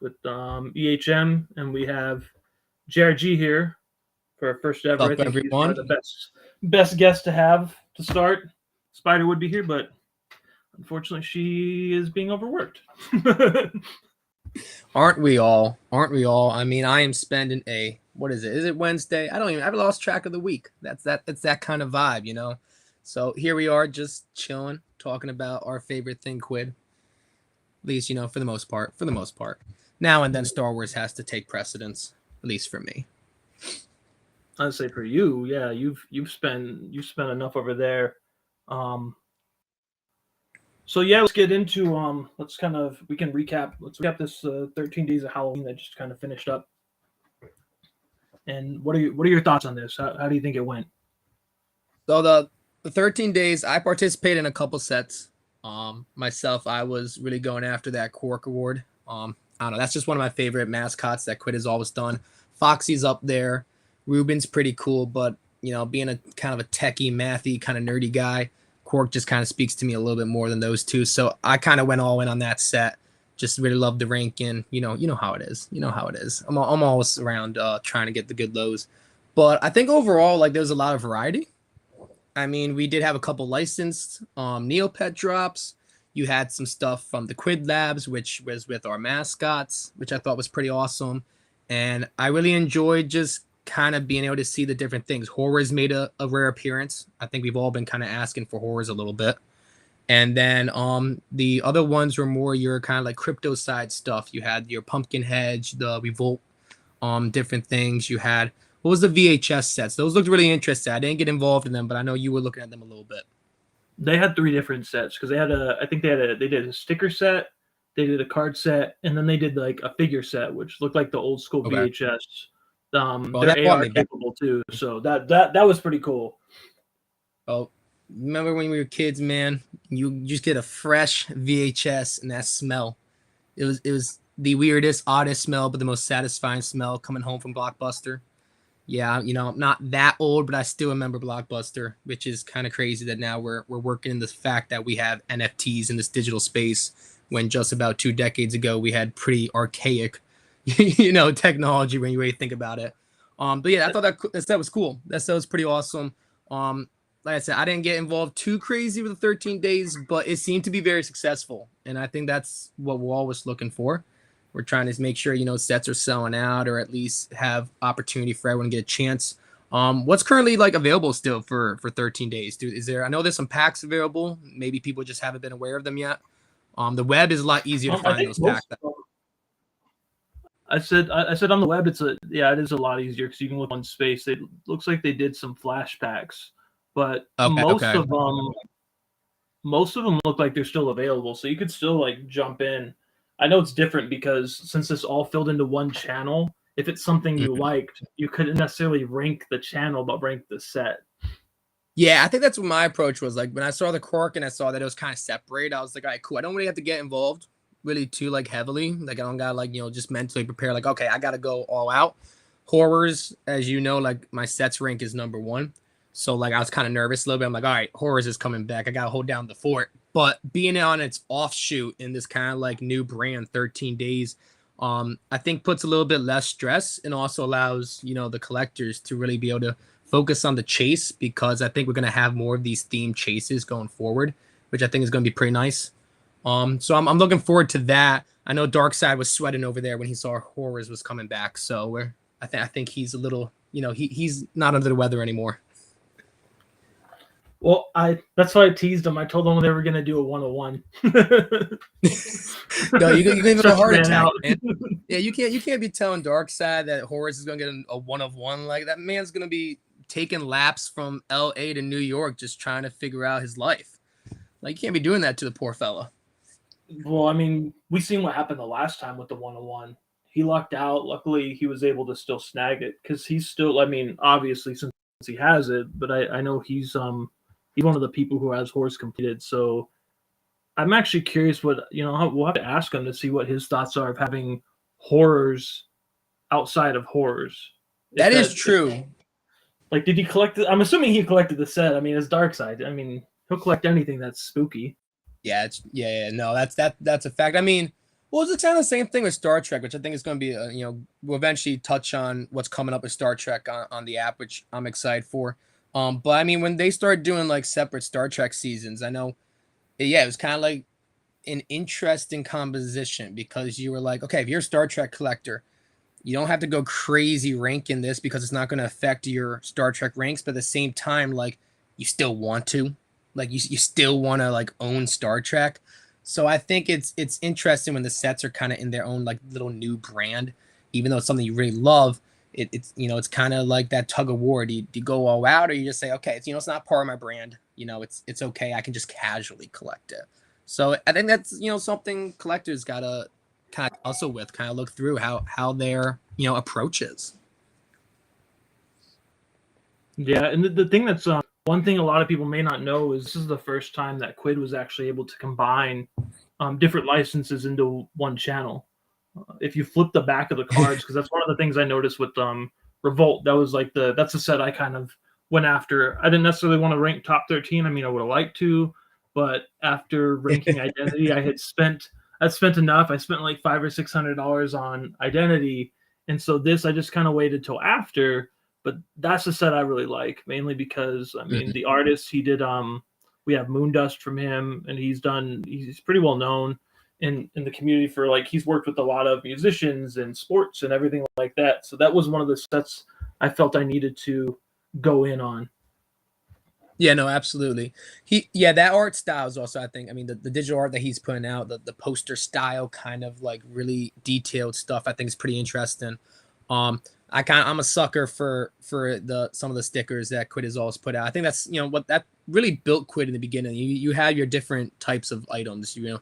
with EHM, and we have JRG here for our first ever. What's I up, think he's probably everyone? the best guest to have to start. Spider would be here, but unfortunately, she is being overworked. Aren't we all? Aren't we all? I mean, I am spending a what is it? Is it Wednesday? I don't even. I've lost track of the week. That's that. It's that kind of vibe, you know. So here we are, just chilling, talking about our favorite thing, Quidd. At least, for the most part. For the most part. Now and then, Star Wars has to take precedence. At least for me. I'd say for you, yeah, you've spent enough over there. Um, so yeah, let's get into let's kind of we can recap. Let's recap this 13 days of Halloween that just kind of finished up. And what are your thoughts on this? How do you think it went? So the 13 days, I participated in a couple sets. Myself, I was really going after that Quark Award. I don't know. That's just one of my favorite mascots that Quidd has always done. Foxy's up there. Ruben's pretty cool, but being a kind of a techie, mathy, kind of nerdy guy, Quark just kind of speaks to me a little bit more than those two. So I kind of went all in on that set. Just really loved the ranking. You know how it is. You know how it is. I'm always around trying to get the good lows, but I think overall, like, there's a lot of variety. I mean, we did have a couple licensed Neopet drops. You had some stuff from the Quidd Labs, which was with our mascots, which I thought was pretty awesome. And I really enjoyed just kind of being able to see the different things. Horrors made a rare appearance. I think we've all been kind of asking for horrors a little bit. And then the other ones were more your kind of like crypto side stuff. You had your Pumpkin Hedge, the Revolt, different things. You had what was the VHS sets? Those looked really interesting. I didn't get involved in them, but I know you were looking at them a little bit. They had three different sets because I think they did a sticker set, they did a card set, and then they did like a figure set, which looked like the old school Okay. VHS. Well, They're that brought AR me back. capable too, so that was pretty cool. Oh, remember when we were kids, man? You just get a fresh VHS and that smell. It was the weirdest, oddest smell, but the most satisfying smell coming home from Blockbuster. Yeah, I'm not that old, but I still remember Blockbuster, which is kind of crazy that now we're working in the fact that we have NFTs in this digital space when just about 2 decades ago we had pretty archaic, technology when you really think about it. But yeah, I thought that was cool. That was pretty awesome. Like I said, I didn't get involved too crazy with the 13 days, but it seemed to be very successful, and I think that's what we're always looking for. We're trying to make sure, sets are selling out or at least have opportunity for everyone to get a chance. What's currently like available still for 13 days? Dude, I know there's some packs available. Maybe people just haven't been aware of them yet. The web is a lot easier to I find think those packs. most. I said on the web it is a lot easier because you can look on space. It looks like they did some flash packs, but Okay. most of them look like they're still available, so you could still like jump in. I know it's different because since this all filled into one channel, if it's something you Mhm. liked, you couldn't necessarily rank the channel, but rank the set. Yeah, I think that's what my approach was. Like when I saw the Cork and I saw that it was kind of separate, I was like, all right, cool. I don't really have to get involved really too like heavily. Like I don't gotta like, just mentally prepare, like, okay, I gotta go all out. Horrors, as you know, like my sets rank is number one. So like I was kind of nervous a little bit. I'm like, all right, horrors is coming back. I gotta hold down the fort. But being on its offshoot in this kind of like new brand, 13 days, I think puts a little bit less stress and also allows, the collectors to really be able to focus on the chase, because I think we're going to have more of these themed chases going forward, which I think is going to be pretty nice. So I'm looking forward to that. I know Darkseid was sweating over there when he saw horrors was coming back. So I think he's a little, he's not under the weather anymore. Well, that's why I teased them. I told them they were going to do a 101. No, you can give him a Stretch the heart man attack, out. man. Yeah, you can't be telling Darkseid that Horus is gonna get a 1 of 1. Like that man's gonna be taking laps from LA to New York just trying to figure out his life. Like you can't be doing that to the poor fella. Well, I mean, we seen what happened the last time with the 101. He lucked out. Luckily, he was able to still snag it because he's still. I mean, obviously, since he has it, but I know he's one of the people who has horse completed. So I'm actually curious what we'll have to ask him to see what his thoughts are of having horrors outside of horrors. If That is that true. like did he collect it? I'm assuming he collected the set. I mean, it's Dark Side. I mean, he'll collect anything that's spooky. Yeah, no, that's a fact. I mean, Well, it's kind of the same thing with Star Trek, which I think is going to be, we'll eventually touch on what's coming up with Star Trek on the app, which I'm excited for. But I mean, when they start doing like separate Star Trek seasons, I know, yeah, it was kind of like an interesting composition because you were like, okay, if you're a Star Trek collector, you don't have to go crazy ranking this because it's not going to affect your Star Trek ranks. But at the same time, like you still want to, like you still want to like own Star Trek. So I think it's interesting when the sets are kind of in their own like little new brand, even though it's something you really love. It's it's kind of like that tug of war. Do you go all out or you just say, okay, it's not part of my brand. It's okay. I can just casually collect it. So I think that's something collectors gotta kind of also with kind of look through how their approach is. Yeah, and the thing that's one thing a lot of people may not know is this is the first time that Quidd was actually able to combine different licenses into one channel. If you flip the back of the cards, because that's one of the things I noticed with Revolt. That was like that's the set I kind of went after. I didn't necessarily want to rank top 13. I mean, I would have liked to, but after ranking Identity, I'd spent enough. I spent like $500 or $600 on Identity, and so this I just kind of waited till after. But that's the set I really like, mainly because I mean the artist he did. We have Moondust from him, and he's pretty well known in the community for like he's worked with a lot of musicians and sports and everything like that. So that was one of the sets I felt I needed to go in on. Yeah, no, absolutely. That art style is also, I think, I mean, the digital art that he's putting out, the poster style kind of like really detailed stuff, I think is pretty interesting. I'm a sucker for some of the stickers that Quidd has always put out. I think that's what that really built Quidd in the beginning. You have your different types of items. You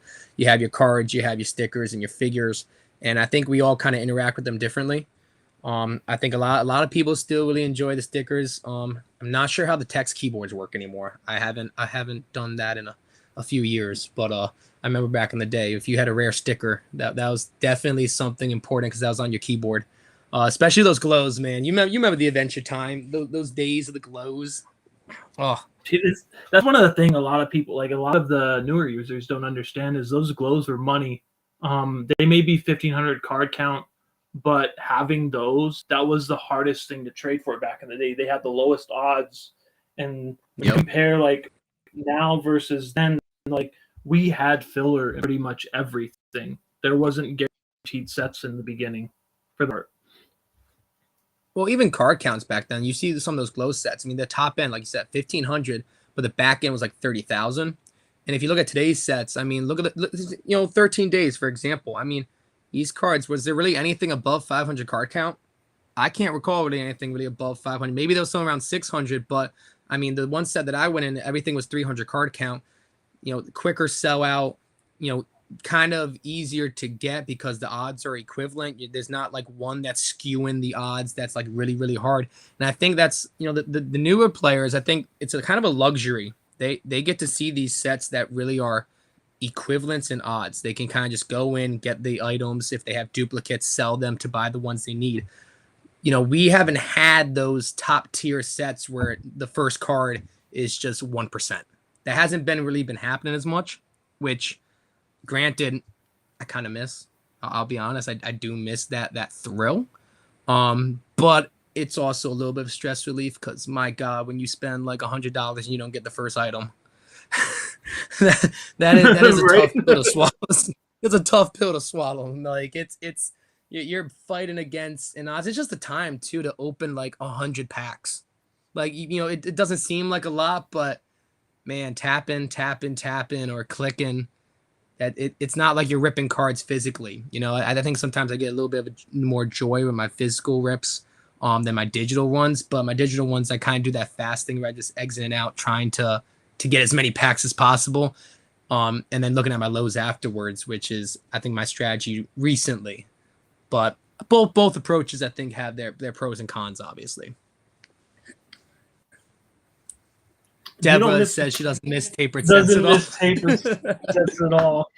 have your cards, you have your stickers, and your figures, and I think we all kind of interact with them differently. I think a lot of people still really enjoy the stickers. I'm not sure how the text keyboards work anymore. I haven't done that in a few years, but I remember back in the day, if you had a rare sticker, that was definitely something important because that was on your keyboard. Especially those glows, man. You remember the Adventure Time, those days of the glows. Oh, that's one of the things a lot of people, like a lot of the newer users, don't understand is those glows are money. They may be 1,500 card count, but having those, that was the hardest thing to trade for back in the day. They had the lowest odds, and when you compare like now versus then, like we had filler in pretty much everything. There wasn't guaranteed sets in the beginning for the art. Well, even card counts back then, you see some of those glow sets. I mean, the top end, like you said, 1,500, but the back end was like 30,000. And if you look at today's sets, I mean, look at 13 days, for example. I mean, these cards, was there really anything above 500 card count? I can't recall really anything really above 500. Maybe there was some around 600, but I mean, the one set that I went in, everything was 300 card count. Quicker sell out, kind of easier to get because the odds are equivalent. There's not like one that's skewing the odds that's like really, really hard. And I think that's, the newer players, I think it's a kind of a luxury. They get to see these sets that really are equivalents in odds. They can kind of just go in, get the items. If they have duplicates, sell them to buy the ones they need. We haven't had those top tier sets where the first card is just 1%. That hasn't really been happening as much, which granted, I kind of miss. I'll be honest, I do miss that thrill. But it's also a little bit of stress relief because my God, when you spend like $100 and you don't get the first item, that is a tough pill to swallow. It's a tough pill to swallow. Like it's you're fighting against an odds. It's just the time too to open like 100 packs. Like it doesn't seem like a lot, but man, tap in, or clicking. That it's not like you're ripping cards physically. I think sometimes I get a little bit of more joy with my physical rips than my digital ones. But my digital ones, I kind of do that fast thing where I just exit out trying to get as many packs as possible. And then looking at my lows afterwards, which is, I think, my strategy recently. But both approaches, I think, have their pros and cons, obviously. Deborah says she doesn't miss tapered sets at all. Doesn't miss tapered sets at all.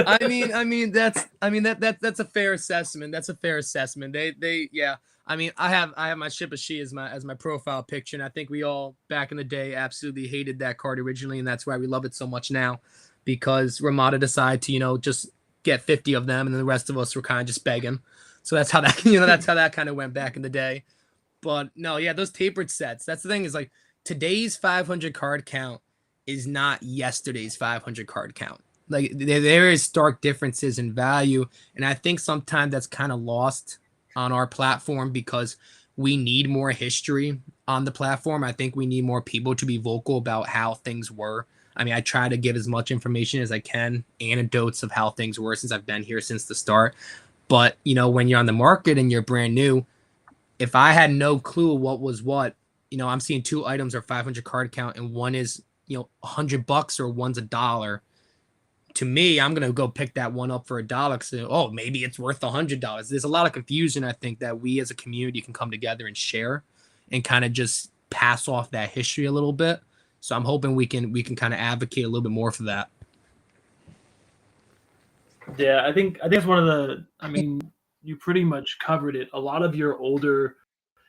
I mean that's a fair assessment. That's a fair assessment. They yeah. I mean, I have my Ship of She as my profile picture, and I think we all back in the day absolutely hated that card originally, and that's why we love it so much now, because Ramada decided to just get 50 of them, and then the rest of us were kind of just begging. So that's how that kind of went back in the day. But no, yeah, those tapered sets. That's the thing is like today's 500 card count is not yesterday's 500 card count. Like there is stark differences in value, and I think sometimes that's kind of lost on our platform because we need more history on the platform. I think we need more people to be vocal about how things were. I mean, I try to give as much information as I can, anecdotes of how things were since I've been here since the start. But, you know, when you're on the market and you're brand new, if I had no clue what was what, you know, I'm seeing 2 items are 500 card count and one is, you know, $100 or one's $1. To me, I'm going to go pick that one up for $1 because, oh, maybe it's worth $100. There's a lot of confusion, I think, that we as a community can come together and share and kind of just pass off that history a little bit. So I'm hoping we can kind of advocate a little bit more for that. Yeah, I think it's one of the. I mean, you pretty much covered it. A lot of your older,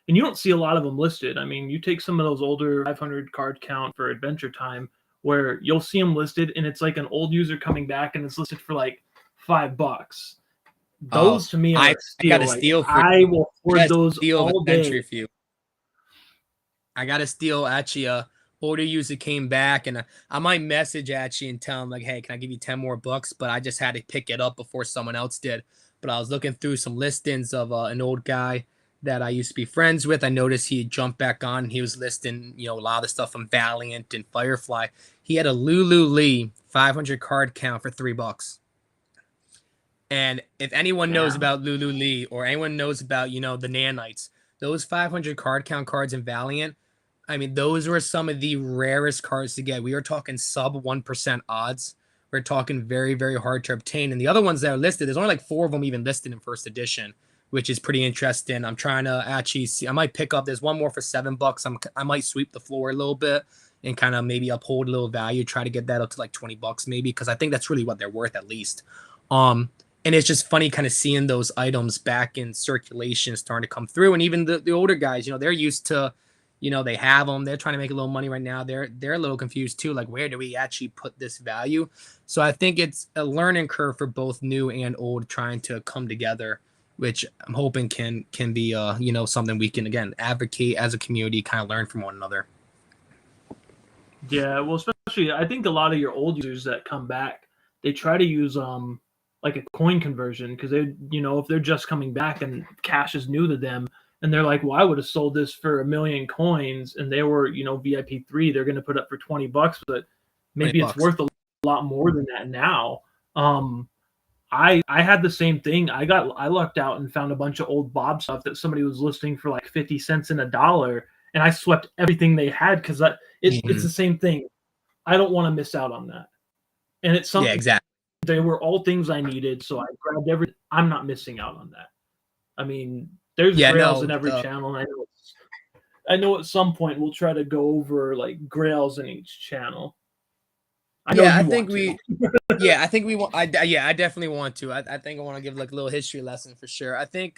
and you don't see a lot of them listed. I mean, you take some of those older 500 card count for Adventure Time, where you'll see them listed, and it's like an old user coming back, and it's listed for like $5. Those to me are a steal. I got a steal for I will afford those all day. For you. I got a steal actually. Older user came back, and I might message actually and tell him like, hey, can I give you 10 more bucks? But I just had to pick it up before someone else did. But I was looking through some listings of an old guy that I used to be friends with. I noticed he jumped back on. He was listing, you know, a lot of the stuff from Valiant and Firefly. He had a Lulu Lee 500 card count for $3. And if anyone knows about Lulu Lee or anyone knows about, you know, the nanites, those 500 card count cards in Valiant, I mean, those were some of the rarest cards to get. We are talking sub 1% odds. We're talking very, very hard to obtain. And the other ones that are listed, there's only like 4 of them even listed in first edition, which is pretty interesting. I'm trying to actually see. I might pick up. There's one more for $7. I might sweep the floor a little bit and kind of maybe uphold a little value. Try to get that up to like $20 maybe, because I think that's really what they're worth at least. And it's just funny kind of seeing those items back in circulation starting to come through. And even the older guys, you know, they're used to, you know, they have them. They're trying to make a little money right now. They're a little confused too. Like, where do we actually put this value? So I think it's a learning curve for both new and old trying to come together, which I'm hoping can be, you know, something we can, again, advocate as a community, kind of learn from one another. Yeah, well, especially I think a lot of your old users that come back, they try to use like a coin conversion because they, you know, if they're just coming back and cash is new to them, and they're like, well, I would have sold this for 1,000,000 coins, and they were, you know, VIP 3, they're going to put up for $20, but maybe it's worth a lot more than that now. I had the same thing. I lucked out and found a bunch of old Bob stuff that somebody was listing for like 50 cents and $1, and I swept everything they had because it's the same thing. I don't want to miss out on that, and it's something. Yeah, exactly. They were all things I needed, so I grabbed everything. I'm not missing out on that. I mean, there's grails in every channel, and I know at some point we'll try to go over like grails in each channel. I think we want. I definitely want to. I think I want to give like a little history lesson for sure. I think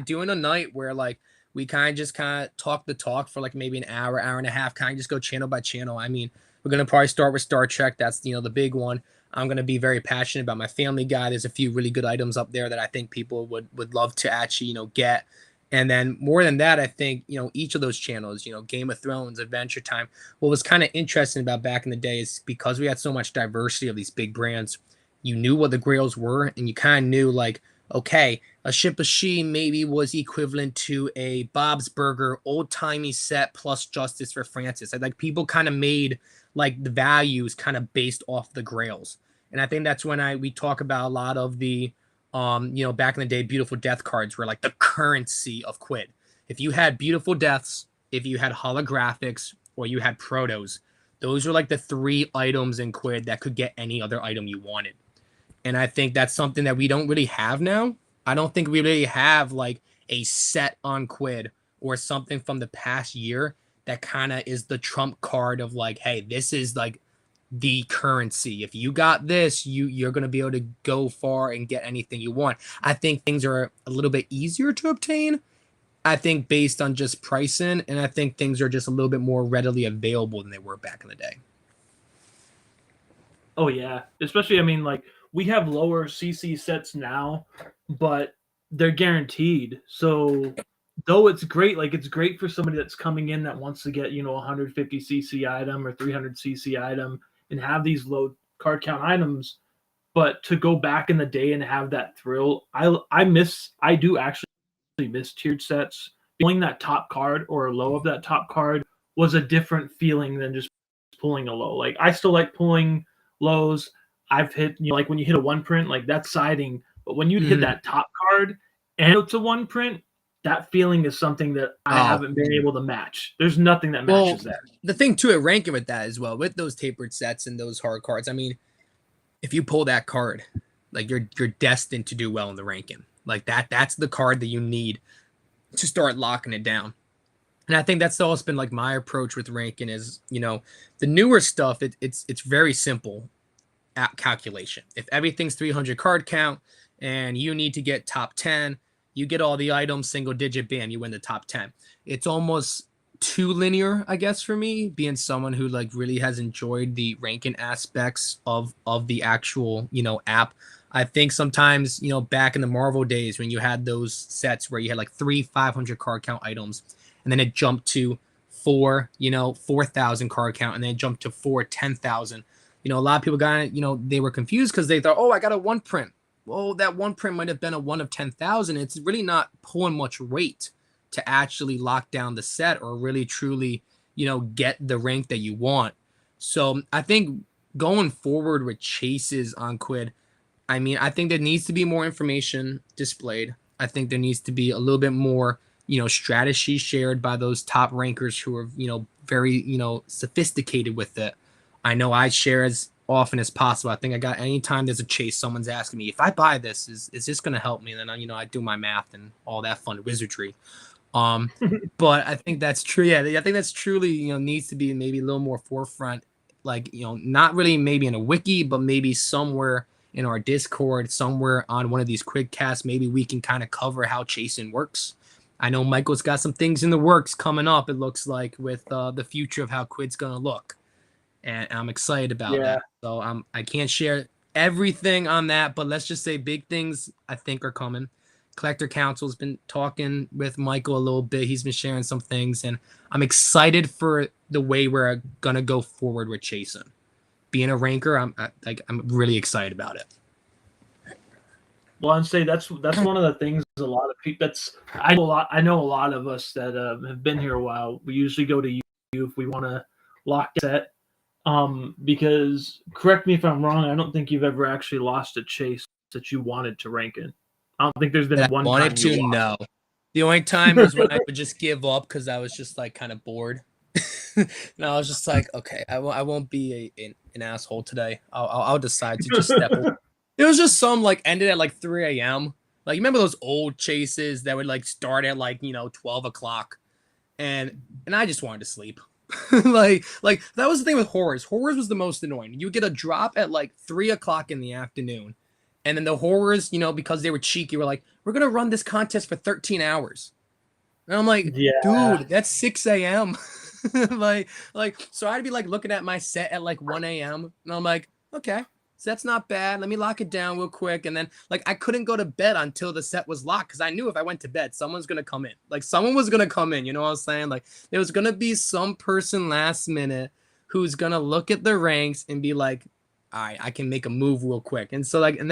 doing a night where like we kind of talk the talk for like maybe an hour and a half, kind of just go channel by channel. I mean, we're gonna probably start with Star Trek. That's, you know, the big one. I'm going to be very passionate about my Family Guy. There's a few really good items up there that I think people would love to actually, you know, get. And then more than that, I think, you know, each of those channels, you know, Game of Thrones, Adventure Time, what was kind of interesting about back in the day is because we had so much diversity of these big brands, you knew what the grails were, and you kind of knew like, okay, a Ship of She maybe was equivalent to a Bob's Burger old-timey set plus Justice for Francis. Like people kind of made like the values kind of based off the grails. And I think that's when we talk about a lot of the, you know, back in the day, Beautiful Death cards were like the currency of Quidd. If you had Beautiful Deaths, if you had holographics, or you had protos, those are like the 3 items in Quidd that could get any other item you wanted. And I think that's something that we don't really have now. I don't think we really have like a set on Quidd or something from the past year that kind of is the trump card of like, hey, this is like the currency. If you got this, you're going to be able to go far and get anything you want. I think things are a little bit easier to obtain, I think, based on just pricing, and I think things are just a little bit more readily available than they were back in the day. Oh yeah, especially, I mean, like we have lower CC sets now, but they're guaranteed. So though it's great, like it's great for somebody that's coming in that wants to get, you know, 150 CC item or 300 CC item and have these low card count items. But to go back in the day and have that thrill, I do actually miss tiered sets. Pulling that top card or a low of that top card was a different feeling than just pulling a low. Like I still like pulling lows. I've hit, you know, like when you hit a one print, like that's siding. But when you hit that top card and it's a one print, that feeling is something that I haven't been able to match. There's nothing that matches that. The thing too, at ranking with that as well, with those tapered sets and those hard cards, I mean, if you pull that card, like you're destined to do well in the ranking. Like that's the card that you need to start locking it down. And I think that's always been like my approach with ranking is, you know, the newer stuff, it's very simple at calculation. If everything's 300 card count and you need to get top 10, you get all the items, single digit, bam, you win the top 10. It's almost too linear, I guess, for me, being someone who like really has enjoyed the ranking aspects of the actual, you know, app. I think sometimes, you know, back in the Marvel days when you had those sets where you had like 500 card count items, and then it jumped to 4,000 card count, and then it jumped to 10,000. You know, a lot of people got, you know, they were confused because they thought, oh, I got a one print. Well, that one print might have been a 1 of 10,000. It's really not pulling much weight to actually lock down the set or really truly, you know, get the rank that you want. So I think going forward with chases on Quidd, I mean, I think there needs to be more information displayed. I think there needs to be a little bit more, you know, strategy shared by those top rankers who are, you know, very, you know, sophisticated with it. I know I share as often as possible. I think I got anytime there's a chase, someone's asking me if I buy this, is this going to help me? And then, you know, I do my math and all that fun wizardry. But I think that's true. Yeah, I think that's truly, you know, needs to be maybe a little more forefront, like, you know, not really maybe in a wiki, but maybe somewhere in our Discord, somewhere on one of these Quiddcasts, maybe we can kind of cover how chasing works. I know Michael's got some things in the works coming up, it looks like, with the future of how Quidd's going to look. And I'm excited about that. So I can't share everything on that, but let's just say big things I think are coming. Collector Council's been talking with Michael a little bit. He's been sharing some things, and I'm excited for the way we're going to go forward with chasing. Being a ranker, I'm really excited about it. Well, I'd say that's one of the things a lot of people I know a lot of us that have been here a while. We usually go to you if we want to lock a set. Because correct me if I'm wrong, I don't think you've ever actually lost a chase that you wanted to rank in. I don't think there's been one time wanted to. No, the only time was when I would just give up because I was just like kind of bored. And I was just like, okay, I won't be an asshole today. I'll decide to just step away. It was just some like ended at like 3 a.m. Like, you remember those old chases that would like start at like, you know, 12 o'clock, and I just wanted to sleep. like that was the thing with horrors. Horrors was the most annoying. You get a drop at like 3 o'clock in the afternoon, and then the horrors, you know, because they were cheeky, were like, we're gonna run this contest for 13 hours. And I'm like, dude, that's 6 a.m. like so I'd be like looking at my set at like 1 a.m. and I'm like, okay, so that's not bad. Let me lock it down real quick. And then like I couldn't go to bed until the set was locked because I knew if I went to bed, someone's gonna come in. Like someone was gonna come in. You know what I'm saying? Like there was gonna be some person last minute who's gonna look at the ranks and be like, all right, I can make a move real quick. And so like, and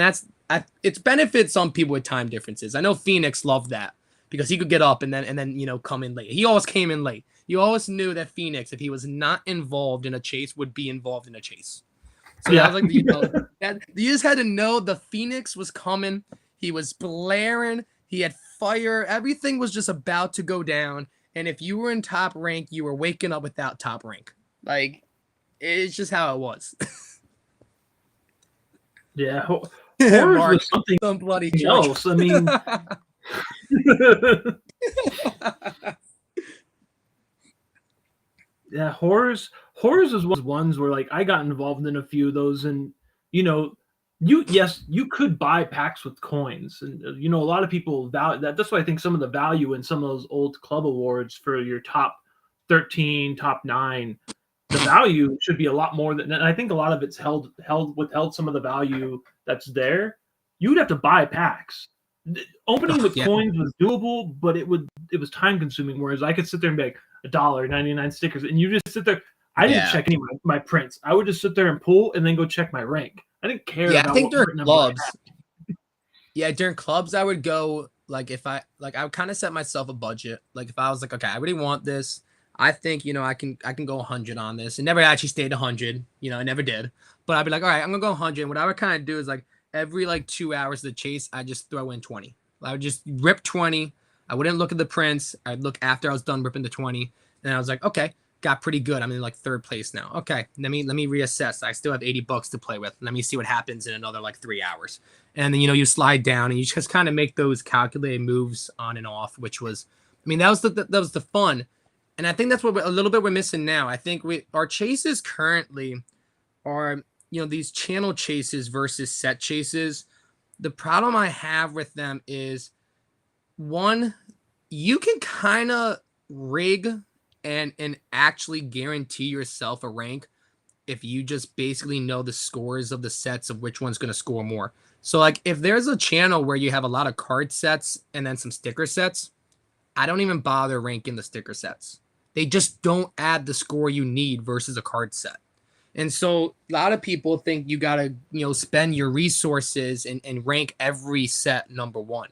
it's benefits some people with time differences. I know Phoenix loved that because he could get up and then you know come in late. He always came in late. You always knew that Phoenix, if he was not involved in a chase, would be involved in a chase. So that was like, you know, you just had to know the Phoenix was coming. He was blaring. He had fire. Everything was just about to go down. And if you were in top rank, you were waking up without top rank. Like, it's just how it was. Yeah. Horrors Mark, was something some bloody else. I mean... Yeah, horrors is ones where like I got involved in a few of those, and you know, you could buy packs with coins, and you know a lot of people value that. That's why I think some of the value in some of those old club awards for your top 13, top 9, the value should be a lot more than, and I think a lot of it's withheld some of the value that's there. You would have to buy packs. Opening with coins was doable, but it was time consuming. Whereas I could sit there and be like $1.99 stickers, and you just sit there. I didn't check any of my prints. I would just sit there and pull, and then go check my rank. I didn't care. Yeah, about I think what during clubs. Yeah, during clubs, I would go like I would kind of set myself a budget. Like if I was like, okay, I really want this. I think I can go 100 on this. It never actually stayed 100. I never did. But I'd be like, all right, I'm gonna go 100. And what I would kind of do is like every 2 hours of the chase, I just throw in 20. I would just rip 20. I wouldn't look at the prints. I'd look after I was done ripping the 20, and I was like, okay, got pretty good. I'm in third place now. Okay, let me reassess. I still have $80 to play with. Let me see what happens in another 3 hours. And then you slide down and you just kind of make those calculated moves on and off, which was, that was the fun. And I think that's what a little bit we're missing now. I think our chases currently are these channel chases versus set chases. The problem I have with them is, one, you can kind of rig and actually guarantee yourself a rank if you just basically know the scores of the sets of which one's going to score more. So if there's a channel where you have a lot of card sets and then some sticker sets, I don't even bother ranking the sticker sets. They just don't add the score you need versus a card set. And so a lot of people think you got to, spend your resources and rank every set number one.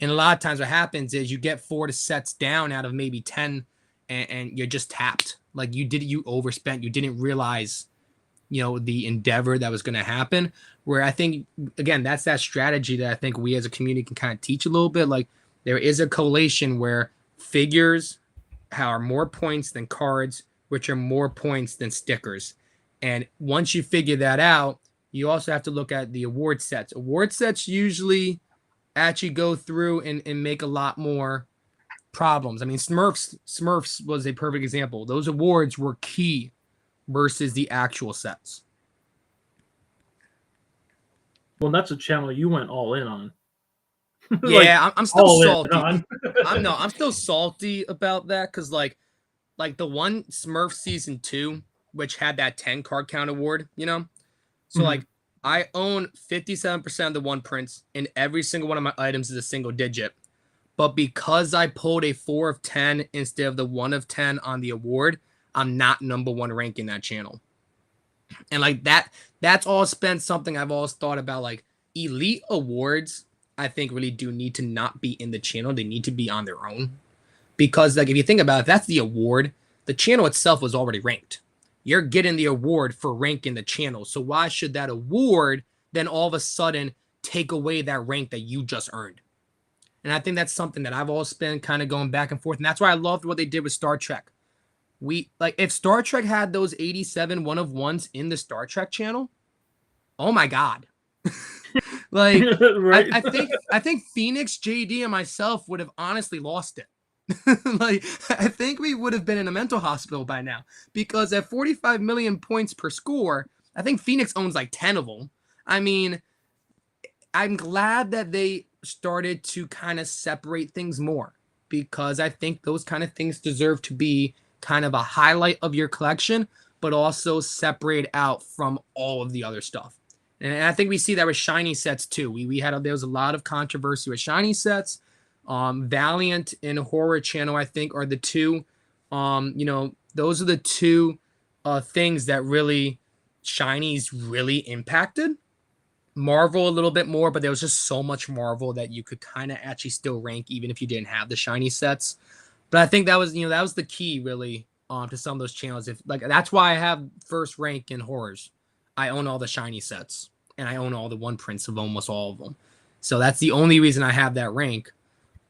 And a lot of times what happens is you get 4 sets down out of maybe 10 and you're just tapped. You overspent. You didn't realize, the endeavor that was going to happen. Where I think, again, that's that strategy that I think we as a community can kind of teach a little bit. There is a collation where figures are more points than cards, which are more points than stickers. And once you figure that out, you also have to look at the award sets. Award sets usually actually go through and make a lot more problems. Smurfs was a perfect example. Those awards were key versus the actual sets. Well, that's a channel you went all in on. Yeah, I'm still salty. I'm still salty about that because like the one Smurf season 2, which had that 10 card count award, So I own 57% of the one prints, and every single one of my items is a single digit. But because I pulled a 4 of 10 instead of the 1 of 10 on the award, I'm not number one ranking that channel. And that's all spent something I've always thought about. Elite awards, I think really do need to not be in the channel. They need to be on their own. Because if you think about it, if that's the award, the channel itself was already ranked. You're getting the award for ranking the channel. So why should that award then all of a sudden take away that rank that you just earned? And I think that's something that I've always been kind of going back and forth. And that's why I loved what they did with Star Trek. If Star Trek had those 87 one of ones in the Star Trek channel, oh my God. Right. I think Phoenix, JD, and myself would have honestly lost it. I think we would have been in a mental hospital by now, because at 45 million points per score, I think Phoenix owns 10 of them. I'm glad that they started to kind of separate things more, because I think those kind of things deserve to be kind of a highlight of your collection, but also separate out from all of the other stuff. And I think we see that with shiny sets too. There was a lot of controversy with shiny sets. Valiant and Horror Channel, I think, are the two. Those are the two things that really shinies really impacted. Marvel a little bit more, but there was just so much Marvel that you could kind of actually still rank even if you didn't have the shiny sets. But I think that was the key really to some of those channels. That's why I have first rank in horrors. I own all the shiny sets and I own all the one prints of almost all of them. So that's the only reason I have that rank.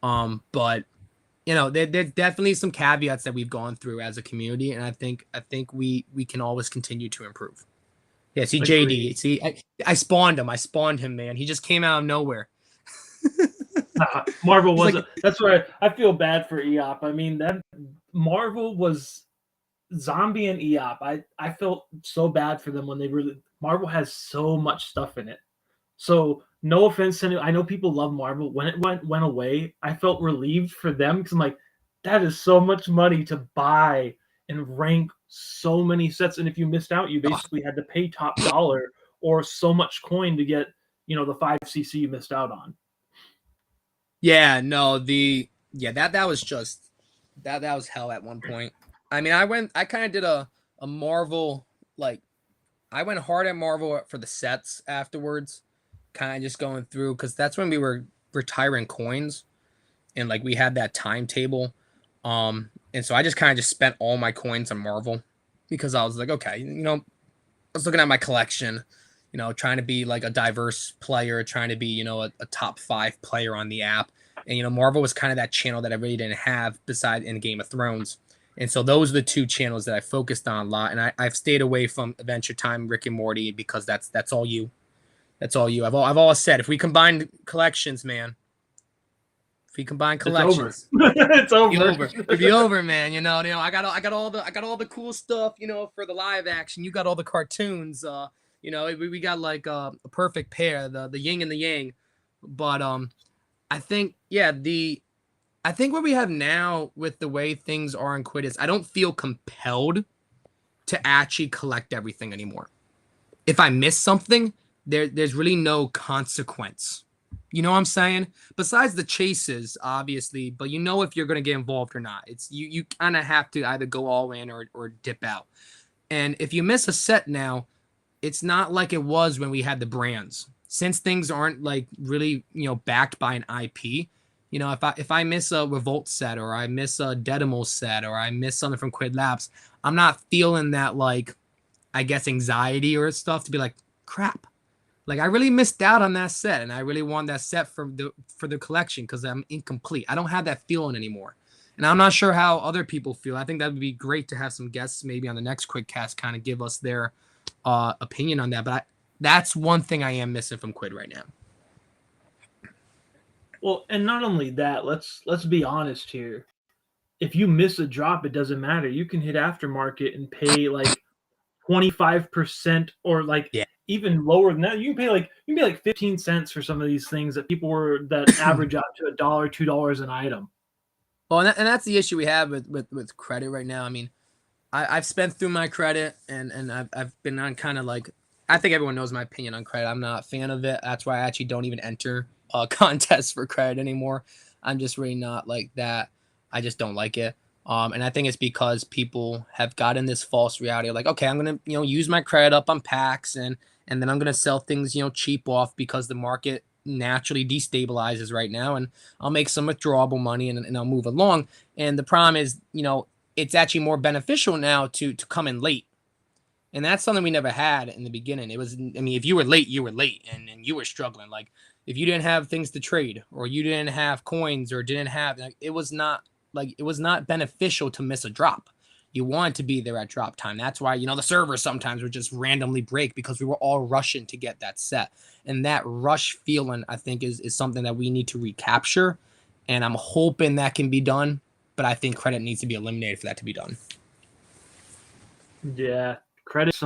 But there's definitely some caveats that we've gone through as a community, and I think we can always continue to improve. Yeah, see JD. See, I spawned him, man. He just came out of nowhere. Marvel wasn't. That's where I feel bad for EOP. That Marvel was Zombie and EOP. I felt so bad for them when Marvel has so much stuff in it. So no offense to I know people love Marvel. When it went away, I felt relieved for them because I'm like, that is so much money to buy and rank so many sets. And if you missed out, you basically had to pay top dollar or so much coin to get, the 5cc you missed out on. Yeah, no, that was just that was hell at one point. I mean, I kind of did a Marvel, like, I went hard at Marvel for the sets afterwards, kind of just going through, because that's when we were retiring coins, and like we had that timetable. And so I just kind of just spent all my coins on Marvel, because I was like, okay, I was looking at my collection, trying to be like a diverse player, trying to be, a top 5 player on the app. And, Marvel was kind of that channel that I really didn't have beside in Game of Thrones. And so those are the 2 channels that I focused on a lot. And I've stayed away from Adventure Time, Rick and Morty, because that's all you. That's all you. I've always said, if we combine collections, man, if we combine collections, it's over. It'd be over, man. I got all the cool stuff, for the live action. You got all the cartoons. We got like a perfect pair, the yin and the yang. But I think I think what we have now with the way things are in Quidd is I don't feel compelled to actually collect everything anymore. If I miss something, there's really no consequence. You know what I'm saying? Besides the chases, obviously, but if you're going to get involved or not. It's you kind of have to either go all in or dip out. And if you miss a set now, it's not like it was when we had the brands. Since things aren't like really, backed by an IP, if I miss a Revolt set, or I miss a Dedimal set, or I miss something from Quidd Labs, I'm not feeling that, like, I guess, anxiety or stuff to be like, crap. Like, I really missed out on that set, and I really want that set for the collection because I'm incomplete. I don't have that feeling anymore. And I'm not sure how other people feel. I think that would be great to have some guests maybe on the next Quiddcast kind of give us their opinion on that. But that's one thing I am missing from Quidd right now. Well, and not only that, let's be honest here. If you miss a drop, it doesn't matter. You can hit aftermarket and pay like 25% or like even lower than that. You can pay like 15 cents for some of these things that that average out to $1, $2 an item. Well, and that's the issue we have with credit right now. I mean, I've spent through my credit, and I've been on kind of like, I think everyone knows my opinion on credit. I'm not a fan of it. That's why I actually don't even enter contests for credit anymore. I'm just really not like that. I just don't like it. And I think it's because people have gotten this false reality of like, okay, I'm going to, use my credit up on packs, and then I'm going to sell things, cheap off because the market naturally destabilizes right now, and I'll make some withdrawable money and I'll move along. And the problem is, it's actually more beneficial now to come in late. And that's something we never had in the beginning. It was, if you were late, you were late, and you were struggling. Like, if you didn't have things to trade, or you didn't have coins, or didn't have, like, it was not beneficial to miss a drop. You wanted to be there at drop time. That's why, the servers sometimes would just randomly break because we were all rushing to get that set. And that rush feeling, I think, is something that we need to recapture. And I'm hoping that can be done, but I think credit needs to be eliminated for that to be done. Yeah, credits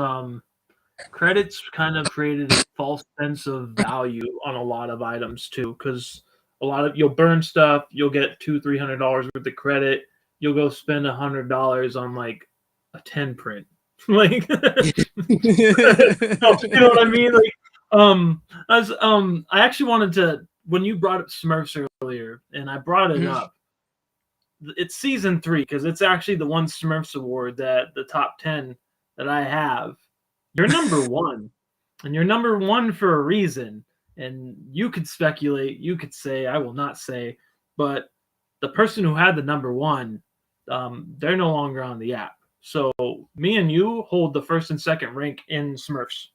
kind of created a false sense of value on a lot of items too, because a lot of, you'll burn stuff, you'll get $200-$300 worth of credit, you'll go spend $100 on like a 10 print. Like, you know what I mean? Like, I actually wanted to, when you brought up Smurfs earlier, and I brought it up, it's season 3, because it's actually the one Smurfs award that the top 10 that I have. You're number 1, and you're number 1 for a reason. And you could speculate, you could say, I will not say, but the person who had the number 1, they're no longer on the app. So me and you hold the first and second rank in Smurfs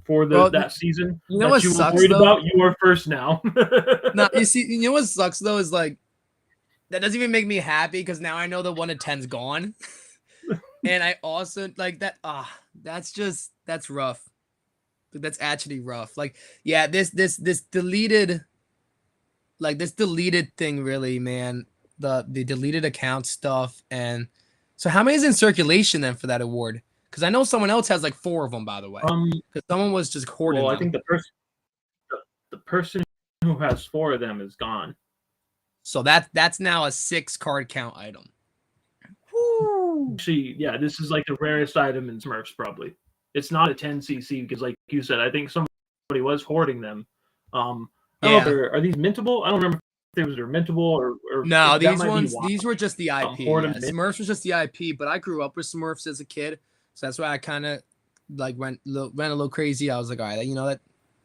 for that season. You know what you sucks, were worried though? about? You are first now. No, you see, you know what sucks though is like, that doesn't even make me happy because now I know the 1 to 10's gone. And I also like that. That's rough. That's actually rough. Like, yeah, this deleted, like this deleted thing really, man. The deleted account stuff. And so how many is in circulation then for that award? Because I know someone else has like 4 of them, by the way. Because someone was just hoarding them. I think the person who has 4 of them is gone. So that's now a 6 card count item. Woo. Actually, yeah, this is like the rarest item in Smurfs, probably. It's not a 10cc because, like you said, I think somebody was hoarding them. I don't know, are these mintable? I don't remember if they're mintable or no, these these were just the IP. Hoard 'em Yeah. Smurfs was just the IP, but I grew up with Smurfs as a kid, so that's why I kind of like went a little crazy. I was like, all right, you know,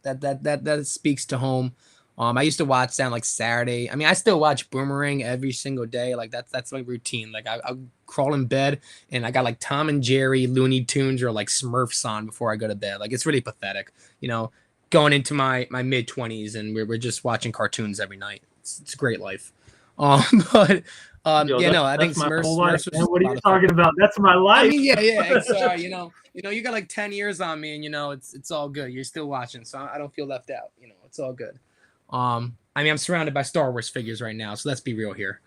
that speaks to home. I used to watch them like Saturday. I mean, I still watch Boomerang every single day. Like that's my routine. Like I crawl in bed and I got like Tom and Jerry, Looney Tunes, or like Smurfs on before I go to bed. Like it's really pathetic, you know, going into my mid-20s and we're just watching cartoons every night. It's a great life. But Yo, yeah, no, I think my Smurfs. whole life, Smurfs man. What are you talking about? That's my I life. mean, yeah, it's you know, you got like 10 years on me, and you know, it's all good. You're still watching, so I don't feel left out. You know, it's all good. I mean, I'm surrounded by Star Wars figures right now, so let's be real here.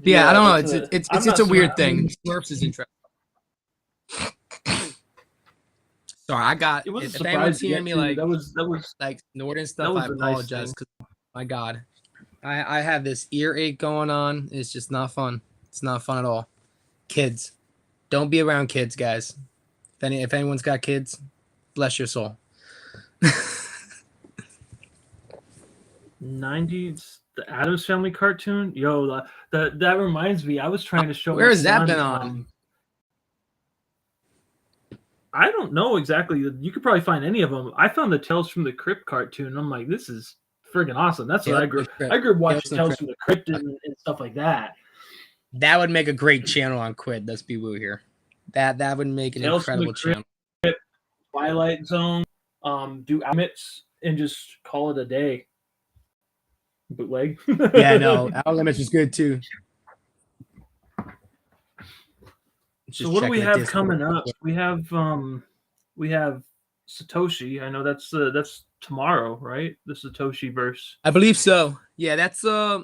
Yeah, I don't know. It's a weird thing. Smurfs is interesting. Sorry, I got. It was If a anyone's surprise to hearing get me to. That was like snorting that stuff, was I a nice apologize thing. because my God, I have this earache going on. It's just not fun. It's not fun at all. Kids, don't be around kids, guys. If anyone's got kids, bless your soul. 90s, the Addams Family cartoon. Yo, that reminds me. I was trying to show. Where my has that son, been on? I don't know exactly. You could probably find any of them. I found the Tales from the Crypt cartoon. I'm like, this is friggin' awesome. That's what I grew. I grew up watching Tales from the Crypt and stuff like that. That would make a great channel on Quidd. Let's be woo here. That would make an incredible channel. Twilight Zone, do Limits and just call it a day. Bootleg. Yeah, no, Outer Limits was good too. So what do we have coming up? We have Satoshi. I know that's tomorrow, right? The Satoshi verse. I believe so. Yeah, that's I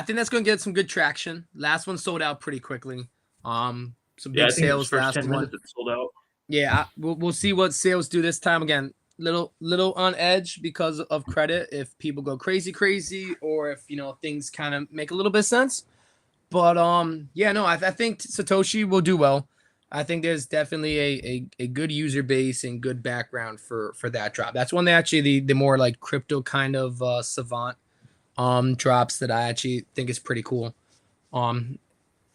think that's gonna get some good traction. Last one sold out pretty quickly. Some big sales first last 10 one. minutes it sold out. Yeah, we'll see what sales do this time. Again, little on edge because of credit. If people go crazy, or if you know things kind of make a little bit of sense. But yeah, no, I think Satoshi will do well. I think there's definitely a good user base and good background for that drop. That's one that actually the more like crypto kind of savant drops that I actually think is pretty cool. And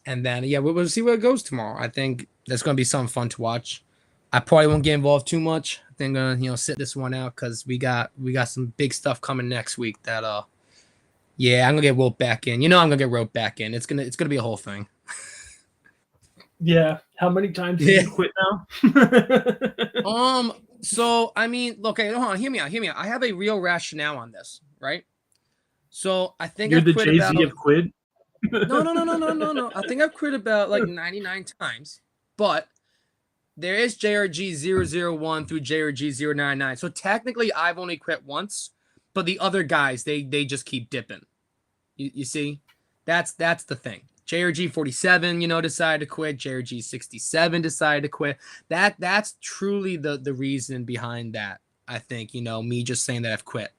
then yeah, we'll see where it goes tomorrow. I think that's gonna be something fun to watch. I probably won't get involved too much. I think I'm gonna sit this one out because we got some big stuff coming next week that yeah, I'm gonna get roped back in. You know I'm gonna get roped back in. It's gonna be a whole thing. Yeah. How many times did you quit now? So I mean, okay, hold on, hear me out. I have a real rationale on this, right? So I think you're I've the quit Jay-Z of Quidd. No. I think I've quit about like 99 times, but there is JRG001 through JRG099. So technically, I've only quit once, but the other guys they just keep dipping. You see, that's the thing. JRG47, decided to quit. JRG67 decided to quit. That's truly the reason behind that. I think me just saying that I've quit.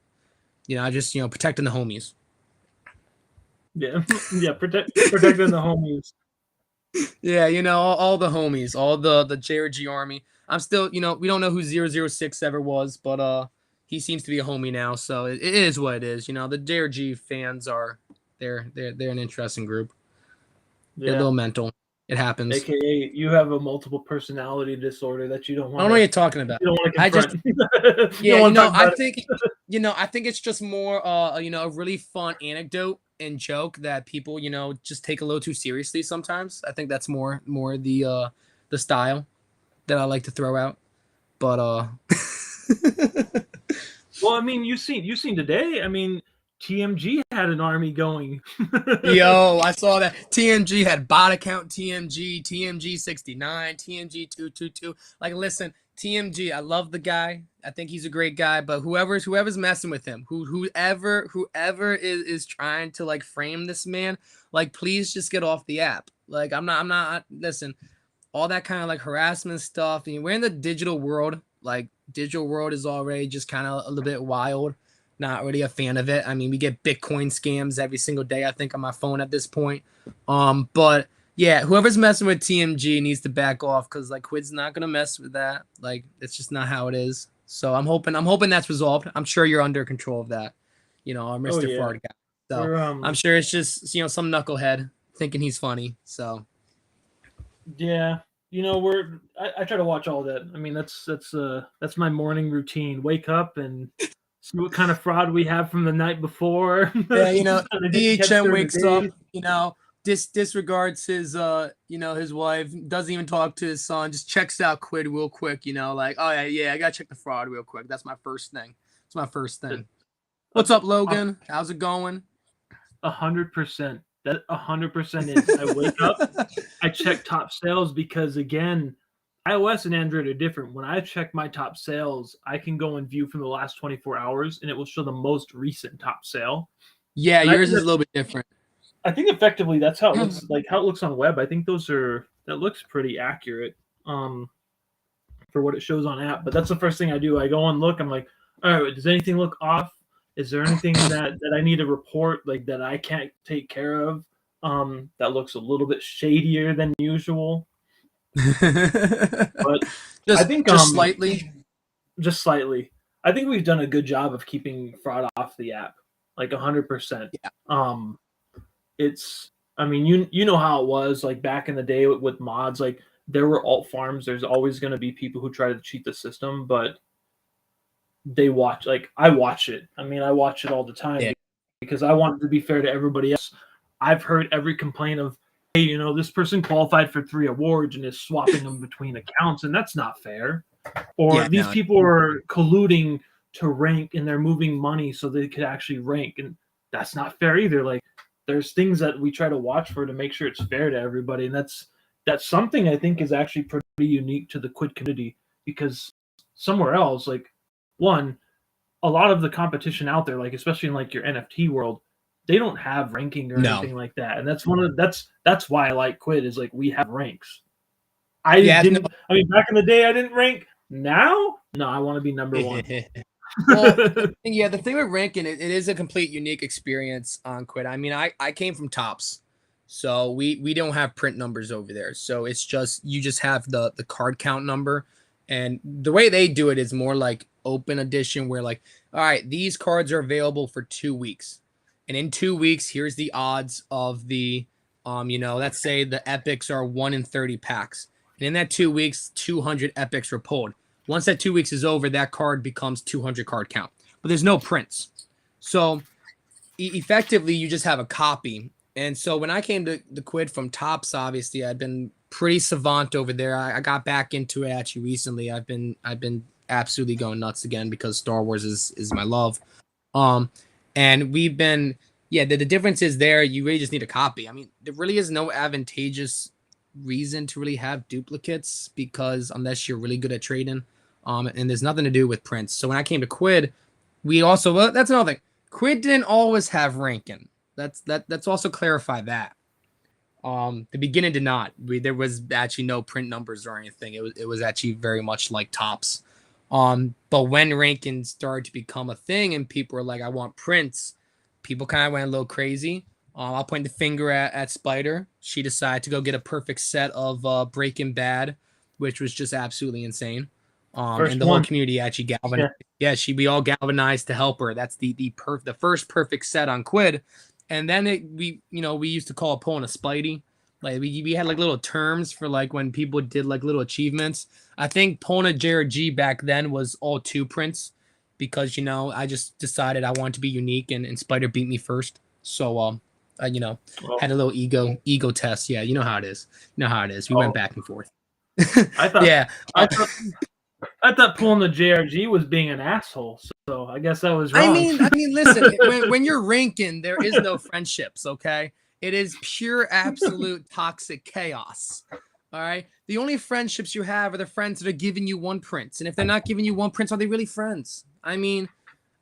I just protecting the homies. Yeah, protecting the homies. Yeah, all the homies, all the JRG army. I'm still, we don't know who 006 ever was, but he seems to be a homie now, so it is what it is. The JRG fans they're an interesting group. Yeah. They're a little mental. It happens. AKA, you have a multiple personality disorder that you don't want. I don't know what you're talking about. You don't want to confront. I think it's just more, a really fun anecdote and joke that people, just take a little too seriously sometimes. I think that's more the style that I like to throw out. But well, I mean, you seen today. I mean, TMG had an army going. Yo, I saw that. TMG had bot account TMG 69, TMG 222. Like, listen, TMG, I love the guy. I think he's a great guy, but whoever's messing with him, whoever is trying to like frame this man, like, please just get off the app. Like, I'm not listen, all that kind of like harassment stuff. I mean, we're in the digital world. Like, digital world is already just kind of a little bit wild. Not really a fan of it. I mean, we get Bitcoin scams every single day, I think, on my phone at this point. But yeah, whoever's messing with TMG needs to back off because like Quidd's not gonna mess with that. Like it's just not how it is. So I'm hoping that's resolved. I'm sure you're under control of that. Our Oh Mr. yeah. Fraud guy. So We're, I'm sure it's just some knucklehead thinking he's funny. So yeah. I try to watch all that. I mean, that's my morning routine. Wake up and see what kind of fraud we have from the night before. yeah, Kinda get EHM through the wakes up, day. disregards his wife, doesn't even talk to his son, just checks out Quidd real quick, like, oh yeah, I gotta check the fraud real quick. That's my first thing. It's my first thing. What's up, Logan? How's it going? 100%. That 100% is. I wake up, I check top sales because again, iOS and Android are different. When I check my top sales, I can go and view from the last 24 hours and it will show the most recent top sale. Yeah, And yours is a little bit different. I think effectively that's how it looks like how it looks on the web. I think that looks pretty accurate for what it shows on app. But that's the first thing I do. I go and look. I'm like, all right, does anything look off? Is there anything that I need to report like that I can't take care of? That looks a little bit shadier than usual. But I think just slightly. Just slightly. I think we've done a good job of keeping fraud off the app, like 100%. Yeah. It's. I mean, you know how it was like back in the day with mods. Like there were alt farms. There's always going to be people who try to cheat the system, but they watch. Like I watch it. I mean, I watch it all the time because I want it to be fair to everybody else. I've heard every complaint of, hey, this person qualified for 3 awards and is swapping them between accounts, and that's not fair. Or these people are colluding to rank and they're moving money so they could actually rank, and that's not fair either. Like there's things that we try to watch for to make sure it's fair to everybody, and that's something I think is actually pretty unique to the Quidd community because somewhere else, like a lot of the competition out there, like especially in like your NFT world, they don't have ranking or anything like that, and that's that's why I like Quidd is like we have ranks. I mean, back in the day, I didn't rank. Now, no, I want to be number 1. Well, the thing with ranking, it is a complete unique experience on Quidd. I mean, I came from Tops, so we don't have print numbers over there. So it's just you just have the card count number, and the way they do it is more like open edition, where like, all right, these cards are available for 2 weeks, and in 2 weeks, here's the odds of the let's say the epics are 1 in 30 packs. And in that 2 weeks, 200 epics were pulled. Once that 2 weeks is over, that card becomes 200 card count. But there's no prints. So effectively, you just have a copy. And so when I came to the Quidd from Tops, obviously, I'd been pretty savant over there. I got back into it actually recently. I've been absolutely going nuts again because Star Wars is my love. And we've been, the difference is there, you really just need a copy. I mean, there really is no advantageous reason to really have duplicates because unless you're really good at trading, and there's nothing to do with prints. So when I came to Quidd, we also that's another thing. Quidd didn't always have ranking. Let's also clarify that. The beginning did not. There was actually no print numbers or anything. It was actually very much like Tops. But when ranking started to become a thing and people were like, I want prints, people kind of went a little crazy. I'll point the finger at Spider. She decided to go get a perfect set of Breaking Bad, which was just absolutely insane. And the whole community actually galvanized. Yeah, we all galvanized to help her. That's the first perfect set on Quidd. And then we used to call pulling a Spidey. Like we had like little terms for like when people did like little achievements. I think pulling a JRG back then was all 2 prints because I just decided I wanted to be unique and Spider beat me first. So had a little ego test. Yeah, you know how it is. We went back and forth. I thought I thought pulling the JRG was being an asshole. So I guess that was wrong. I mean, listen, when you're ranking, there is no friendships, okay? It is pure, absolute toxic chaos. All right? The only friendships you have are the friends that are giving you 1 print. And if they're not giving you 1 print, are they really friends? I mean,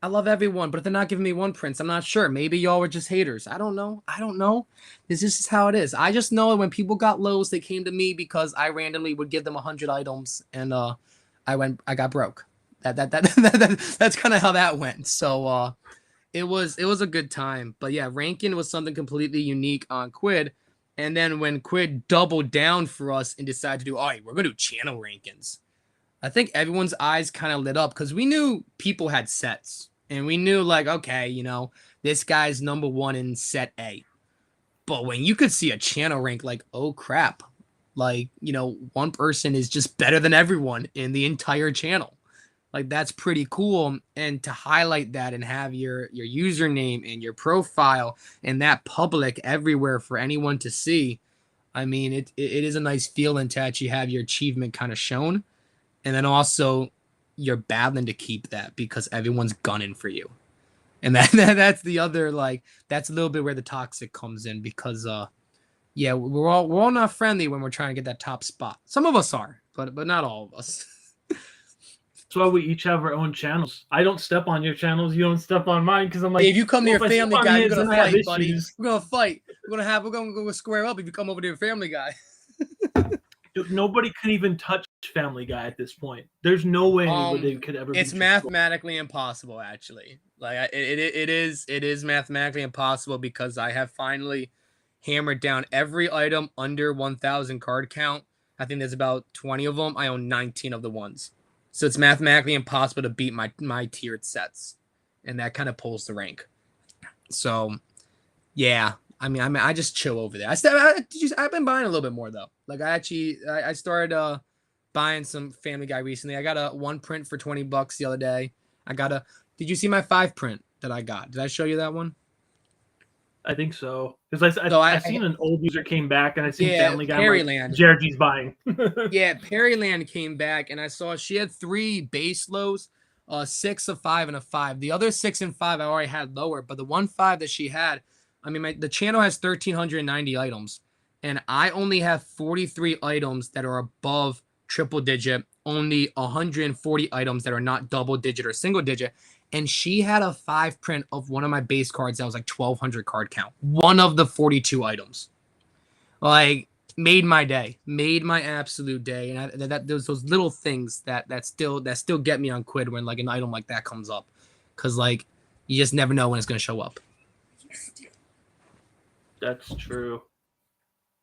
I love everyone, but if they're not giving me 1 prints, I'm not sure. Maybe y'all were just haters. I don't know. This is how it is. I just know that when people got lows, they came to me because I randomly would give them 100 items, and I got broke. That's kind of how that went. So it was a good time. But yeah, ranking was something completely unique on Quidd. And then when Quidd doubled down for us and decided to do, all right, we're gonna do channel rankings, I think everyone's eyes kind of lit up because we knew people had sets. And we knew, like, okay, you know, this guy's number one in set A. But when you could see a channel rank, like, oh crap, like, you know, one person is just better than everyone in the entire channel. Like, that's pretty cool. And to highlight that and have your username and your profile and that public everywhere for anyone to see, I mean, it is a nice feeling to actually have your achievement kind of shown. And then also you're battling to keep that because everyone's gunning for you. And that's the other, like, that's a little bit where the toxic comes in because yeah, we're all not friendly when we're trying to get that top spot. Some of us are, but not all of us. That's why we each have our own channels. I don't step on your channels. You don't step on mine because I'm like, if you come to your family guy, we're gonna fight, buddy. issues. We're gonna fight. We're gonna go square up if you come over to your family guy. Dude, nobody can even touch Family Guy at this point. There's no way anybody could ever. It's mathematically impossible, actually. Like it is mathematically impossible because I have finally hammered down every item under 1,000 card count. I think there's about 20 of them. I own 19 of the ones. So it's mathematically impossible to beat my tiered sets. And that kind of pulls the rank. So, yeah. I mean, I just chill over there. I've been buying a little bit more, though. Like, I started buying some Family Guy recently. I got a 1 print for $20 the other day. Did you see my 5 print that I got? Did I show you that one? I think so. Because I seen an old user came back and I seen Family Guy. Perryland. Like, JRG's buying. Yeah, Perryland came back and I saw she had 3 base lows, 6, a 5, and a 5. The other 6 and 5 I already had lower, but the 1 5 that she had, I mean, the channel has 1,390 items, and I only have 43 items that are above triple digit, only 140 items that are not double digit or single digit. And she had a 5 print of one of my base cards that was like 1,200 card count. One of the 42 items. Like, made my day. Made my absolute day. And those little things that still get me on Quidd when, like, an item like that comes up. Because, like, you just never know when it's going to show up. That's true.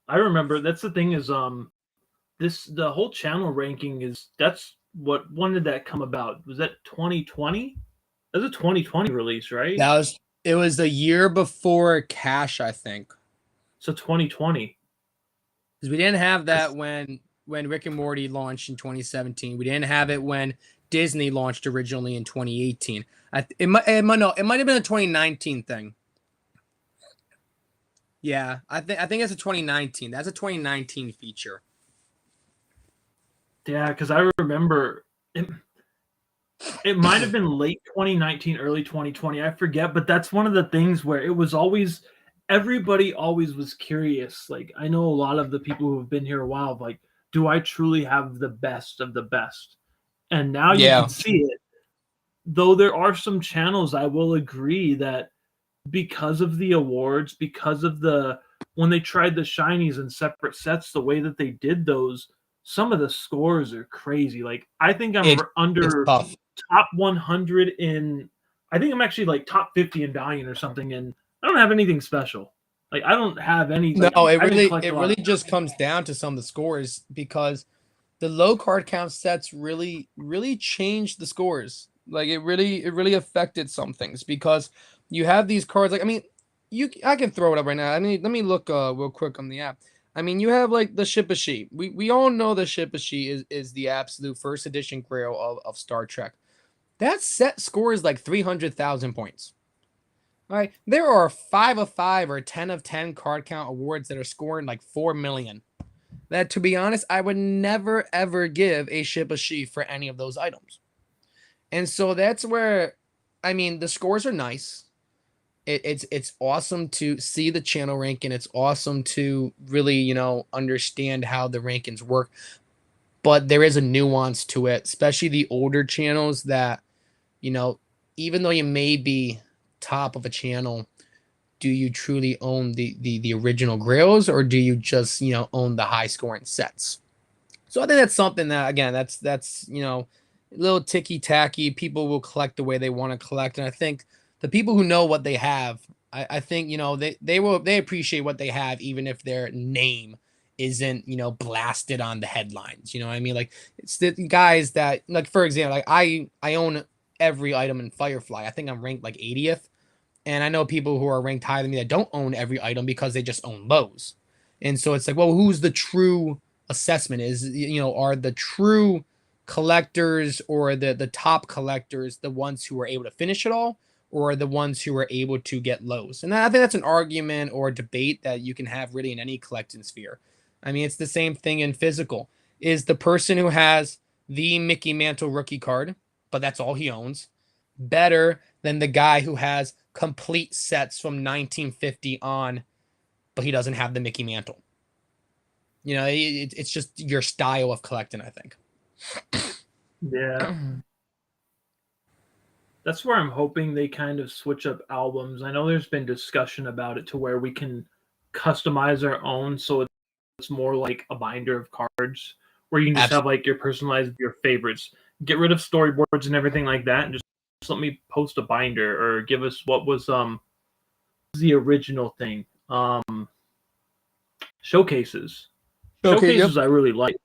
I remember, that's the thing is, the whole channel ranking when did that come about? Was that 2020? That was a 2020 release, right? It was the year before Cash, I think. So 2020. Because we didn't have that when Rick and Morty launched in 2017. We didn't have it when Disney launched originally in 2018. It might have been a 2019 thing. Yeah, I think it's a 2019. That's a 2019 feature. Yeah, because I remember it might have been late 2019, early 2020. I forget, but that's one of the things where it was always, everybody always was curious. Like, I know a lot of the people who have been here a while, like, do I truly have the best of the best? And now you can see it. Though there are some channels, I will agree that because of the awards, because of when they tried the shinies in separate sets, the way that they did those, some of the scores are crazy. Like, I think I'm under top 100 I think I'm actually like top 50 in Valiant or something, and I don't have anything special. Like, I don't have any. No, it really just comes down to some of the scores because the low card count sets really changed the scores. Like, it really affected some things because you have these cards. Like, I mean, I can throw it up right now. I mean, let me look real quick on the app. I mean, you have like the Shippashi. We all know the Shippashi is the absolute first edition grail of Star Trek. That set scores like 300,000 points. All right, there are 5 of 5 or 10 of 10 card count awards that are scoring like 4 million. That, to be honest, I would never ever give a Shippashi for any of those items. And so that's where, I mean, the scores are nice. It's awesome to see the channel ranking. It's awesome to really, understand how the rankings work. But there is a nuance to it, especially the older channels that, even though you may be top of a channel, do you truly own the original grails, or do you just, own the high scoring sets? So I think that's something that, again, that's little ticky tacky. People will collect the way they want to collect, and I think the people who know what they have, I think they appreciate what they have, even if their name isn't blasted on the headlines. You know what I mean? Like it's the guys that, like, for example, like I own every item in Firefly. I think I'm ranked like 80th, and I know people who are ranked higher than me that don't own every item because they just own lows. And so it's like, well, who's the true assessment? Are the true collectors or the top collectors the ones who are able to finish it all, or the ones who are able to get lows? And I think that's an argument or debate that you can have really in any collecting sphere. I mean, it's the same thing in physical. Is the person who has the Mickey Mantle rookie card, but that's all he owns, better than the guy who has complete sets from 1950 on, but he doesn't have the Mickey Mantle? It's just your style of collecting, I think. Yeah. That's where I'm hoping they kind of switch up albums. I know there's been discussion about it to where we can customize our own, so it's more like a binder of cards where you can just have like your personalized, your favorites. Get rid of storyboards and everything like that, and just let me post a binder or give us what was the original thing. Showcases. Showcases, yep. I really like.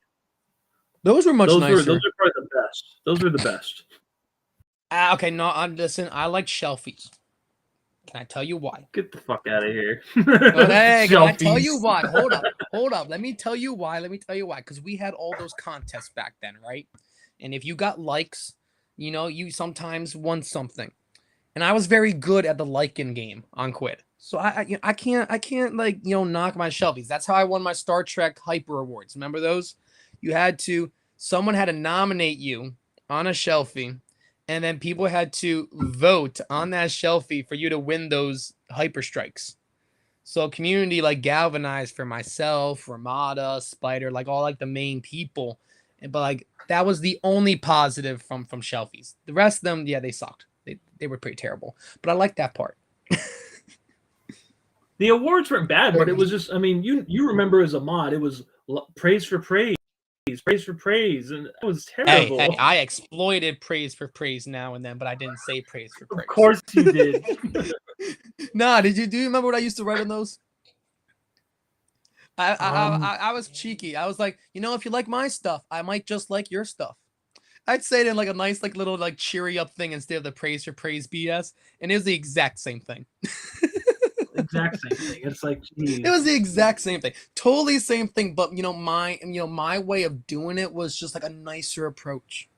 Those were much nicer. Those are probably the best. Those were the best. Okay, no, listen, I like shelfies. Can I tell you why? Get the fuck out of here. Hey, can I tell you why? Hold up. Let me tell you why. Because we had all those contests back then, right? And if you got likes, you sometimes won something. And I was very good at the liking game on Quidd. So I can't knock my shelfies. That's how I won my Star Trek Hyper Awards. Remember those? Someone had to nominate you on a shelfie, and then people had to vote on that shelfie for you to win those hyper strikes. So community galvanized for myself, Ramada, Spider, all the main people. But that was the only positive from shelfies. The rest of them, yeah, they sucked. They were pretty terrible. But I like that part. The awards weren't bad, but it was just, you remember as a mod, it was praise for praise, and it was terrible. Hey, I exploited praise for praise now and then, but I didn't say praise for praise. Of course you did. Nah, do you remember what I used to write on those? I was cheeky. I was like, if you like my stuff, I might just like your stuff. I'd say it in a nice little cheery up thing instead of the praise for praise BS, and it was the exact same thing. Exact same thing. It's geez. It was the exact same thing, totally same thing. But my way of doing it was just a nicer approach,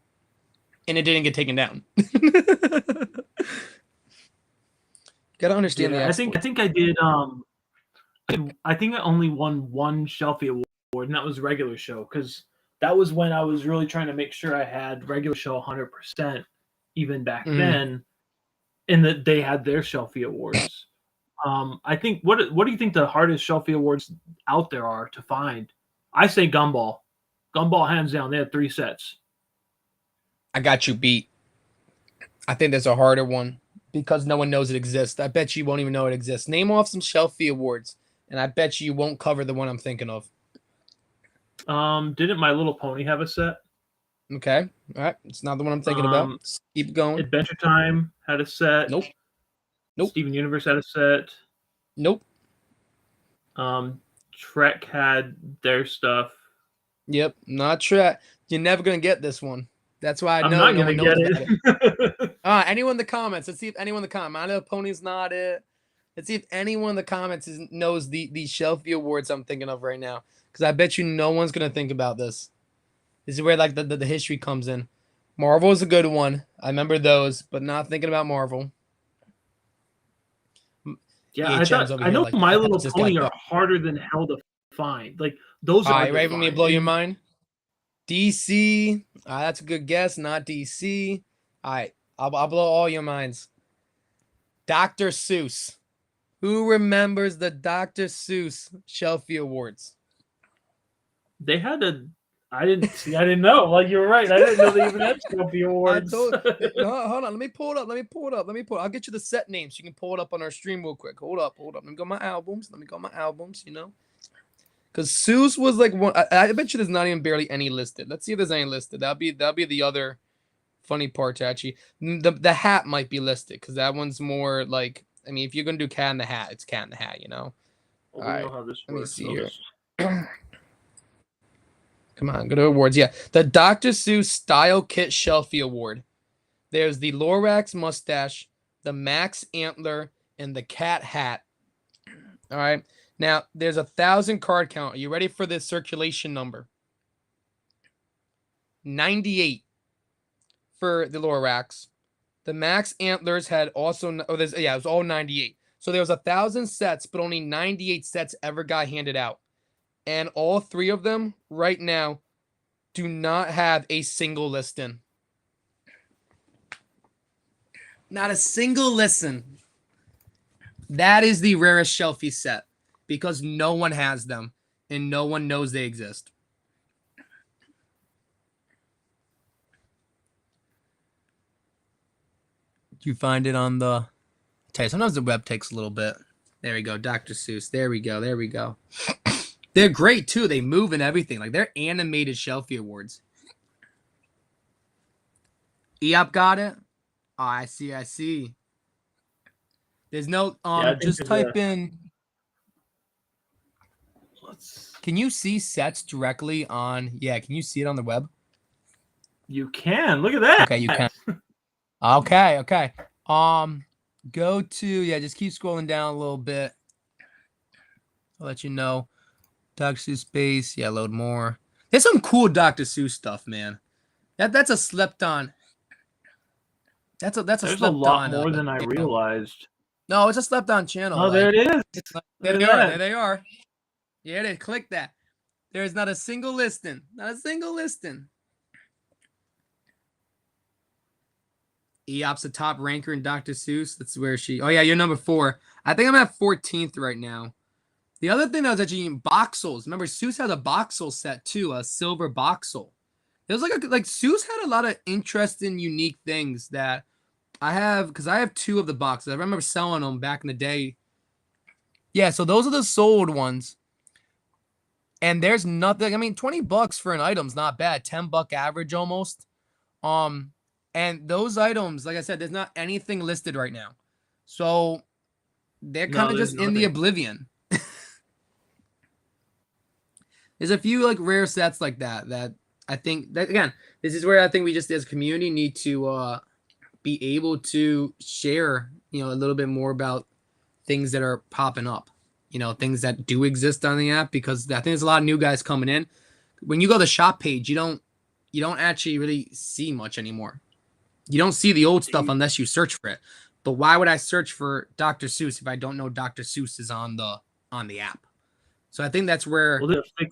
and it didn't get taken down. Gotta understand the exploit. I think I did. I think I only won one Shelfie award, and that was regular show, because that was when I was really trying to make sure I had regular show 100% even back then, and that they had their Shelfie awards. I think what do you think the hardest Shelfie awards out there are to find? I say Gumball. Gumball, hands down. They had 3 sets. I got you beat. I think there's a harder one because no one knows it exists. I bet you won't even know it exists. Name off some Shelfie awards, and I bet you won't cover the one I'm thinking of. Didn't My Little Pony have a set? Okay. All right. It's not the one I'm thinking about. Let's keep going. Adventure Time had a set. Nope. Steven Universe had a set. Nope. Trek had their stuff. Yep. Not Trek. You're never going to get this one. That's why I know I'm not going to get it. Anyone in the comments. Let's see if anyone in the comments. My Little Pony's not it. Let's see if anyone in the comments knows the Shelfie awards I'm thinking of right now. Because I bet you no one's going to think about this. This is where the history comes in. Marvel is a good one. I remember those, but not thinking about Marvel. Yeah, I know My Little Pony are harder than hell to find. Those are. You ready for me to blow your mind? DC. That's a good guess. Not DC. All right, I'll blow all your minds. Dr. Seuss. Who remembers the Dr. Seuss Shelfie Awards? They had I didn't know. You're right. I didn't know they even had Shelfie Awards. Hold on. Let me pull it up. I'll get you the set names. You can pull it up on our stream real quick. Hold up. Let me go my albums. Because Seuss was one. I bet you there's not even barely any listed. Let's see if there's any listed. That'll be the other funny part to actually the hat might be listed because that one's more like, I mean, if you're gonna do Cat in the Hat, it's Cat in the Hat, you know. Well, All we right, know how this let me works. see here. Come on, go to awards. Yeah, the Dr. Seuss Style Kit Shelfie Award. There's the Lorax mustache, the Max antler, and the cat hat. All right. Now, there's 1,000 card count. Are you ready for this circulation number? 98 for the Lorax. The Max antlers had also, it was all 98. So there was 1,000 sets, but only 98 sets ever got handed out. And all 3 of them right now do not have a single listing. Not a single listen. That is the rarest Shelfie set because no one has them and no one knows they exist. You find it on the... I tell you, sometimes the web takes a little bit. There we go, Dr. Seuss. There we go. There we go. They're great too. They move and everything. Like they're animated Shelfie awards. EOP got it. Oh, I see. I see. There's no just type in. Can you see sets directly on? Yeah, can you see it on the web? You can. Look at that. Okay, you can. Okay. Go to just keep scrolling down a little bit. I'll let you know. Dr. Seuss space. Yeah, load more. There's some cool Dr. Seuss stuff, man. That's a slept on. There's a lot more than I realized. No, it's a slept on channel. Oh, there it is. There they are. There they are. Yeah, they click that. There's not a single listing. Not a single listing. Eop's the top ranker in Dr. Seuss. That's where she... Oh, yeah, you're number 4. I think I'm at 14th right now. The other thing that was actually in Boxels. Remember, Seuss had a Boxel set, too. A silver Boxel. It was like Seuss had a lot of interesting, unique things that I have... Because I have 2 of the boxes. I remember selling them back in the day. Yeah, so those are the sold ones. And there's nothing... I mean, $20 for an item's not bad. $10 average almost. And those items, like I said, there's not anything listed right now. So they're kind of just in the oblivion. There's a few like rare sets like that I think that, again, this is where I think we just as a community need to be able to share, a little bit more about things that are popping up, things that do exist on the app, because I think there's a lot of new guys coming in. When you go to the shop page, you don't actually really see much anymore. You don't see the old stuff unless you search for it. But why would I search for Dr. Seuss if I don't know Dr. Seuss is on the app? So I think that's where... Well, they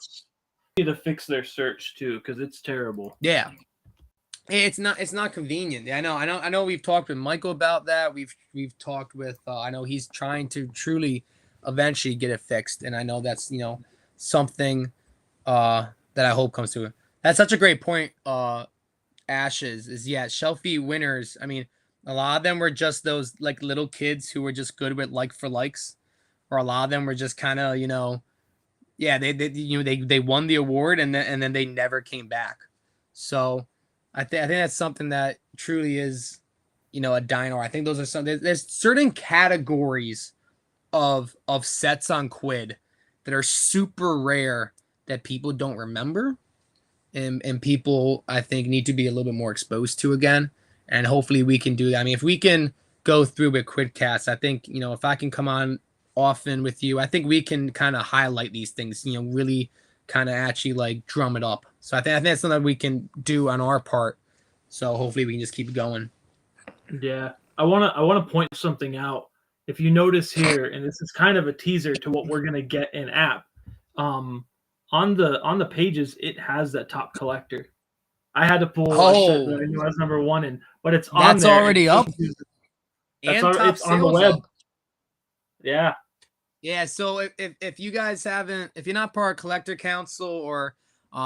need to fix their search too, because it's terrible. Yeah, it's not convenient. I know. We've talked with Michael about that. We've talked with. I know he's trying to truly, eventually get it fixed, and I know that's something that I hope comes to it. That's such a great point. Ashes is Shelfie winners. I mean, a lot of them were just those like little kids who were just good with like for likes, or a lot of them were just kind of they won the award and then they never came back. So I think that's something that truly is a dino. I think those are there's certain categories of sets on Quidd that are super rare that people don't remember. And people, I think, need to be a little bit more exposed to again. And hopefully we can do that. I mean, if we can go through with Quiddcast, I think, if I can come on often with you, I think we can kind of highlight these things, really kind of actually like drum it up. So I think that's something we can do on our part. So hopefully we can just keep going. Yeah. I want to point something out. If you notice here, and this is kind of a teaser to what we're going to get in app, on the pages, it has that top collector. I had to pull a set that I knew I was number 1 in, but it's on there. That's already up. It's on the web. Up. Yeah. Yeah. So if you guys if you're not part of Collector Council, or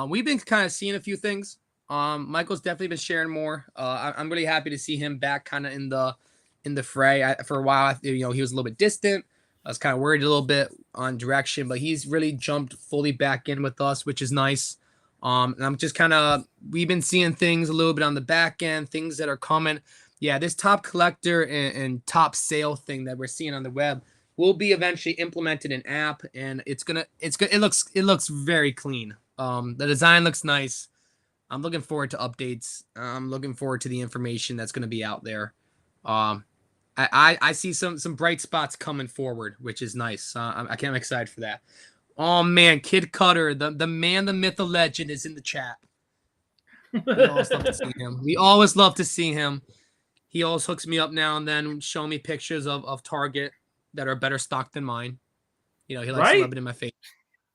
we've been kind of seeing a few things. Michael's definitely been sharing more. I'm really happy to see him back kind of in the fray. For a while, he was a little bit distant. I was kind of worried a little bit on direction, but he's really jumped fully back in with us, which is nice. And I'm just we've been seeing things a little bit on the back end, things that are coming. Yeah, this top collector and top sale thing that we're seeing on the web will be eventually implemented in app, and it looks very clean. The design looks nice. I'm looking forward to updates. I'm looking forward to the information that's going to be out there. I see some bright spots coming forward, which is nice. I'm excited for that. Oh man, Kid Cutter, the man, the myth, the legend is in the chat. We always love to see him. We always love to see him. He always hooks me up now and then, showing me pictures of Target that are better stocked than mine. He likes to rub it in my face.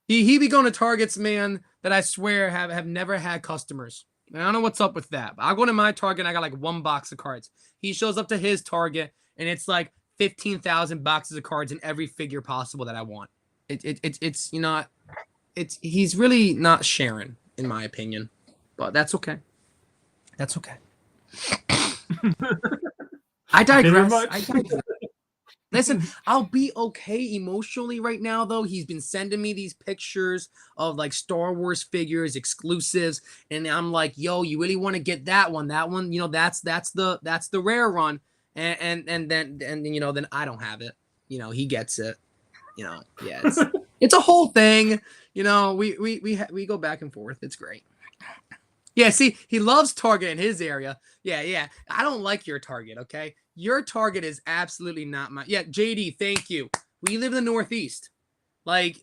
He be going to Targets, man, that I swear have never had customers. I don't know what's up with that. But I'll go to my Target and I got like one box of cards. He shows up to his Target and it's like 15,000 boxes of cards in every figure possible that I want. He's really not sharing, in my opinion. But that's okay. That's okay. I digress. Listen, I'll be okay emotionally right now, though. He's been sending me these pictures of like Star Wars figures, exclusives, and I'm like, "Yo, you really want to get that one? That one, that's the rare run." And then I don't have it. He gets it. Yeah, it's a whole thing. We go back and forth. It's great. Yeah, see, he loves Target in his area. Yeah. I don't like your Target, okay? Your Target is absolutely not my... Yeah, JD, thank you. We live in the Northeast. Like,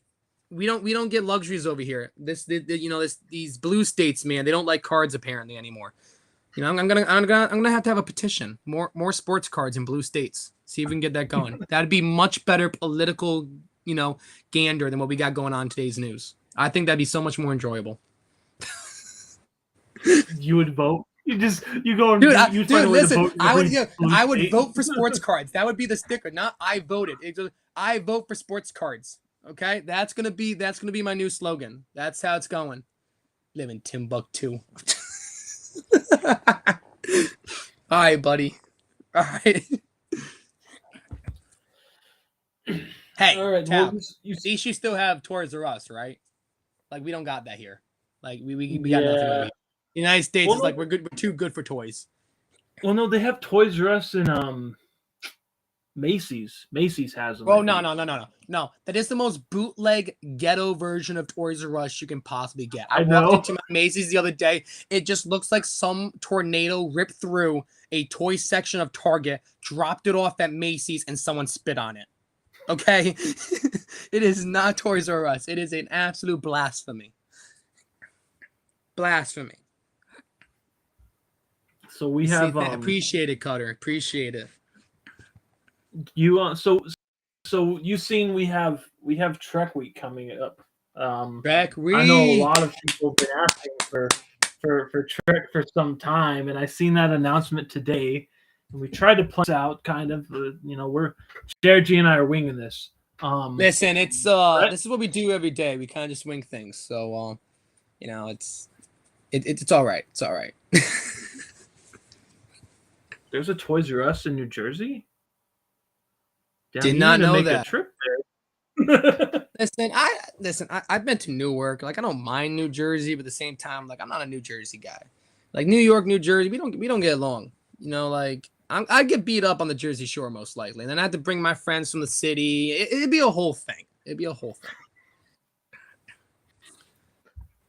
we don't get luxuries over here. These blue states, man, they don't like cards apparently anymore. I'm gonna have to have a petition. More sports cards in blue states. See if we can get that going. That'd be much better political, gander than what we got going on in today's news. I think that'd be so much more enjoyable. You would vote? You go and listen. I would vote for sports cards. That would be the sticker. Not I voted. I vote for sports cards. Okay, that's gonna be my new slogan. That's how it's going. Live in Timbuktu. All right, buddy. All right. Hey, all right. Tab, you still have Toys R Us, right? Like we don't got that here. Like we got nothing over here. The United States is like we're too good for toys. Well, no, they have Toys R Us and Macy's. Macy's has them. Oh no! That is the most bootleg ghetto version of Toys R Us you can possibly get. I walked into my Macy's the other day. It just looks like some tornado ripped through a toy section of Target, dropped it off at Macy's, and someone spit on it. Okay, it is not Toys R Us. It is an absolute blasphemy. Blasphemy. So we have appreciate it, Cutter. Appreciate it. You so you've seen we have Trek Week coming up. Trek Week. I know a lot of people have been asking for Trek for some time, and I seen that announcement today. And we tried to plan out kind of. We're JRG and I are winging this. Listen, it's this is what we do every day. We kind of just wing things. So it's all right. It's all right. There's a Toys R Us in New Jersey. Damn, did not know that. A trip there. Listen. I've been to Newark. Like I don't mind New Jersey, but at the same time, like I'm not a New Jersey guy. Like New York, New Jersey, we don't get along. I get beat up on the Jersey Shore most likely, and then I have to bring my friends from the city. It'd be a whole thing.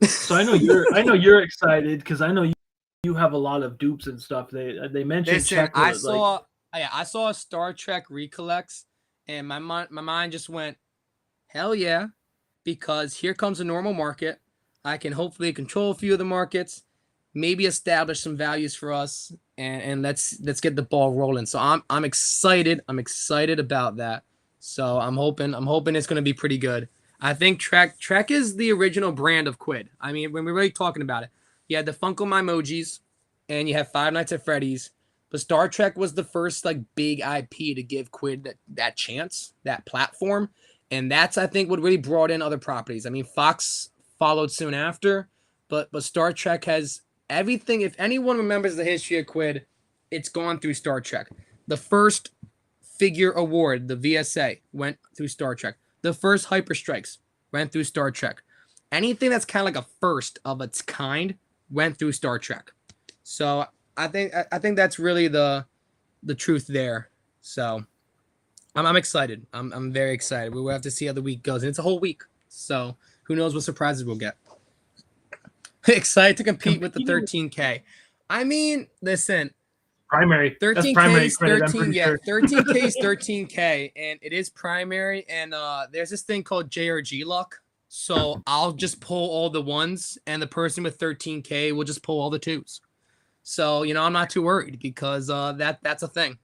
So I know you're excited because I know you have a lot of dupes and stuff. They mentioned. Listen, I saw Star Trek Recollects, and my mind just went, hell yeah, because here comes a normal market. I can hopefully control a few of the markets, maybe establish some values for us, and let's get the ball rolling. So I'm excited. I'm excited about that. So I'm hoping it's going to be pretty good. I think Trek is the original brand of Quidd. I mean, when we're really talking about it, you had the Funko Emojis, and you have Five Nights at Freddy's. But Star Trek was the first like big IP to give Quidd that chance, that platform, and that's I think what really brought in other properties. I mean, Fox followed soon after, but Star Trek has everything. If anyone remembers the history of Quidd, it's gone through Star Trek. The first figure award, the VSA, went through Star Trek. The first Hyper Strikes went through Star Trek. anything that's kind of like a first of its kind went through Star Trek. So I think that's really the truth there. So I'm excited. I'm very excited. We will have to see how the week goes, and it's a whole week. So who knows what surprises we'll get. Excited to compete with the 13K. I mean, listen. Primary. 13K is 13. Yeah, 13K is 13K, and it is primary. And there's this thing called JRG luck. So I'll just pull all the ones, and the person with 13K will just pull all the twos. So I'm not too worried because that's a thing.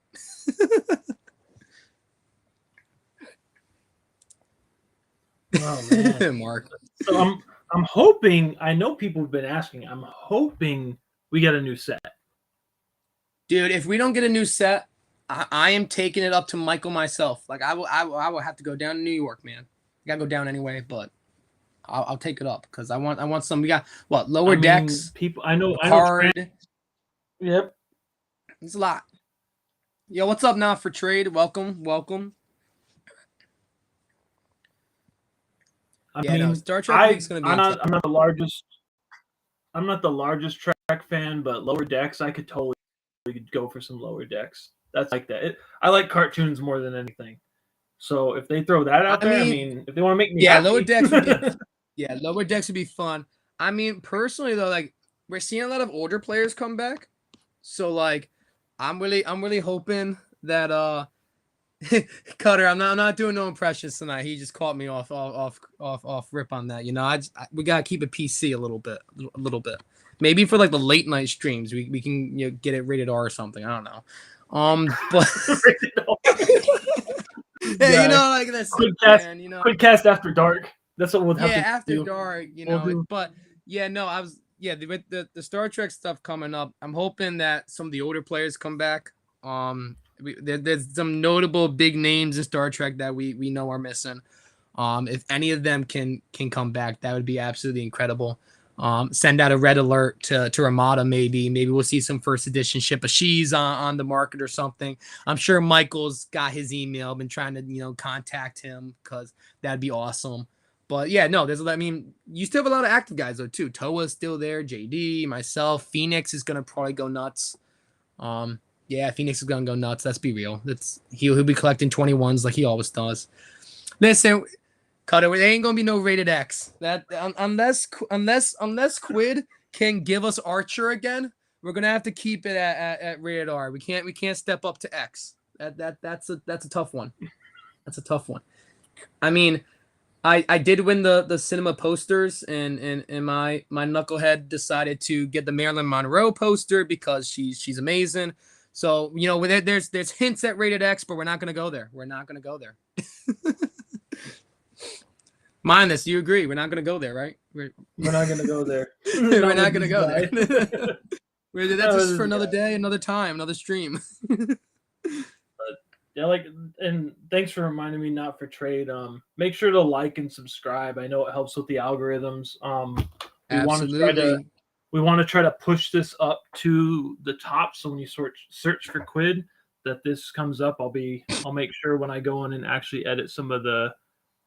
Oh man, Mark. So I'm hoping. I know people have been asking. I'm hoping we get a new set. Dude, if we don't get a new set, I am taking it up to Michael myself. Like I will have to go down to New York, man. I gotta go down anyway, but I'll take it up because I want some. We got what lower decks. People, I know. Card. Yep. It's a lot. Yo, what's up now for trade? Welcome. I mean, Star Trek League's gonna be. I'm not the largest. I'm not the largest Trek fan, but lower decks, I could totally go for some lower decks. That's like that. I like cartoons more than anything. So if they throw that out there, I mean, if they want to make me happy. Lower decks would be, lower decks would be fun. I mean, personally though, like we're seeing a lot of older players come back. So like I'm really hoping that Cutter, I'm not doing no impressions tonight. He just caught me off rip on that. We gotta keep it PC a little bit. Maybe for like the late night streams, we can get it rated R or something. I don't know. But yeah, like this. Quiddcast after dark. That's what we'll have to after do. dark. But yeah, no, I was with the Star Trek stuff coming up. I'm hoping that some of the older players come back. There's some notable big names in Star Trek that we know are missing. If any of them can come back, that would be absolutely incredible. Send out a red alert to Ramada. Maybe we'll see some first edition Ship of She's on the market or something. I'm sure Michael's got his email. Been trying to contact him because that'd be awesome. But yeah, no, you still have a lot of active guys though too. Toa's still there. JD, myself, Phoenix is gonna probably go nuts. Yeah, Phoenix is gonna go nuts. Let's be real. He'll be collecting 21s like he always does. Listen, Cutter, there ain't gonna be no rated X. That unless Quidd can give us Archer again, we're gonna have to keep it at rated R. We can't step up to X. That's a tough one. That's a tough one. I mean, I did win the cinema posters, and my knucklehead decided to get the Marilyn Monroe poster because she's amazing. So there's hints at rated X, but we're not gonna go there. We're not gonna go there. Mind this, you agree? We're not gonna go there, right? We're not gonna go there. We're not gonna go there. That's just for another day, another time, another stream. Yeah, and thanks for reminding me not for trade. Make sure to like and subscribe. I know it helps with the algorithms. Absolutely. We want to try to push this up to the top. So when you search for Quidd, that this comes up. I'll make sure when I go in and actually edit some of the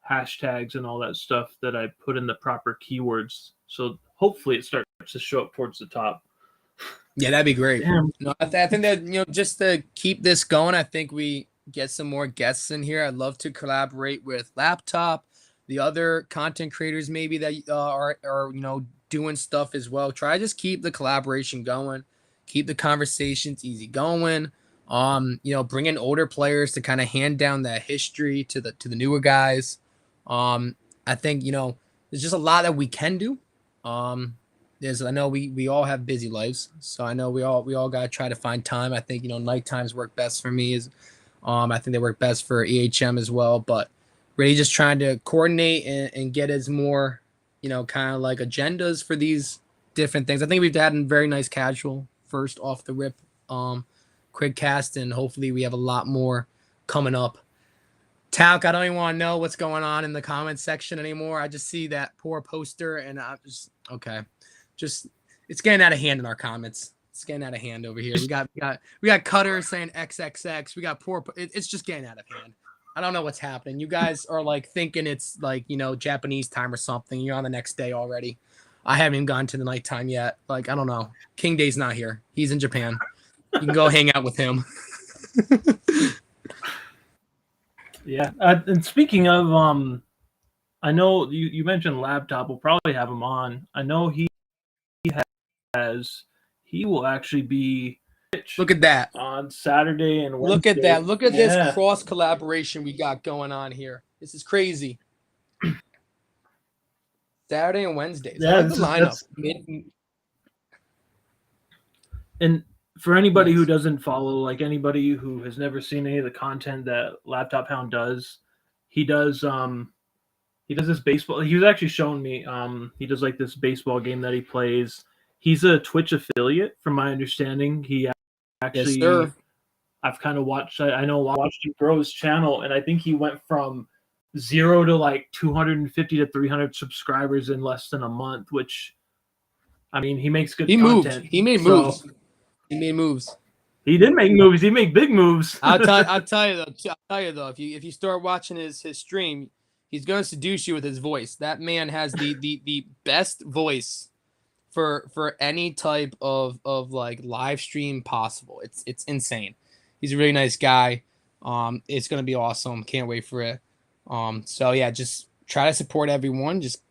hashtags and all that stuff that I put in the proper keywords. So hopefully it starts to show up towards the top. Yeah, that'd be great. Damn. No, I think that just to keep this going, I think we get some more guests in here. I'd love to collaborate with Laptop, the other content creators maybe that are doing stuff as well. Try to just keep the collaboration going, keep the conversations easy going. Bring in older players to kind of hand down that history to the newer guys. I think there's just a lot that we can do. I know we all have busy lives, so I know we all got to try to find time. I think night times work best for me. I think they work best for EHM as well, but really just trying to coordinate and get as more kind of like agendas for these different things. I think we've had a very nice casual first off the rip Quiddcast, and hopefully we have a lot more coming up. Talc, I don't even want to know what's going on in the comments section anymore. I just see that poor poster, and I'm just okay. It's getting out of hand in our comments. It's getting out of hand over here. We got Cutter saying XXX. We got it's just getting out of hand. I don't know what's happening. You guys are like thinking it's like, Japanese time or something. You're on the next day already. I haven't even gone to the nighttime yet. Like, I don't know. King Day's not here. He's in Japan. You can go hang out with him. Yeah. And speaking of, I know you mentioned laptop. We'll probably have him on. I know he will actually be Look at that. on Saturday and Wednesday. Look at that. Look at this cross collaboration we got going on here. This is crazy. Saturday and Wednesdays. Yeah, I like the lineup. And for anybody who doesn't follow, like anybody who has never seen any of the content that Laptop Hound does, he does this baseball. He was actually showing me he does like this baseball game that he plays. He's a Twitch affiliate, from my understanding. He actually, yes, sir. I've kind of watched. I watched him grow his channel, and I think he went from 0 to like 250 to 300 subscribers in less than a month. Which, I mean, he makes good content. He made moves. He made moves. He did make moves. He made big moves. I'll tell you though. If you start watching his stream, he's going to seduce you with his voice. That man has the best voice for any type of like live stream possible. It's insane. He's a really nice guy. It's gonna be awesome. Can't wait for it. So yeah, just try to support everyone. Just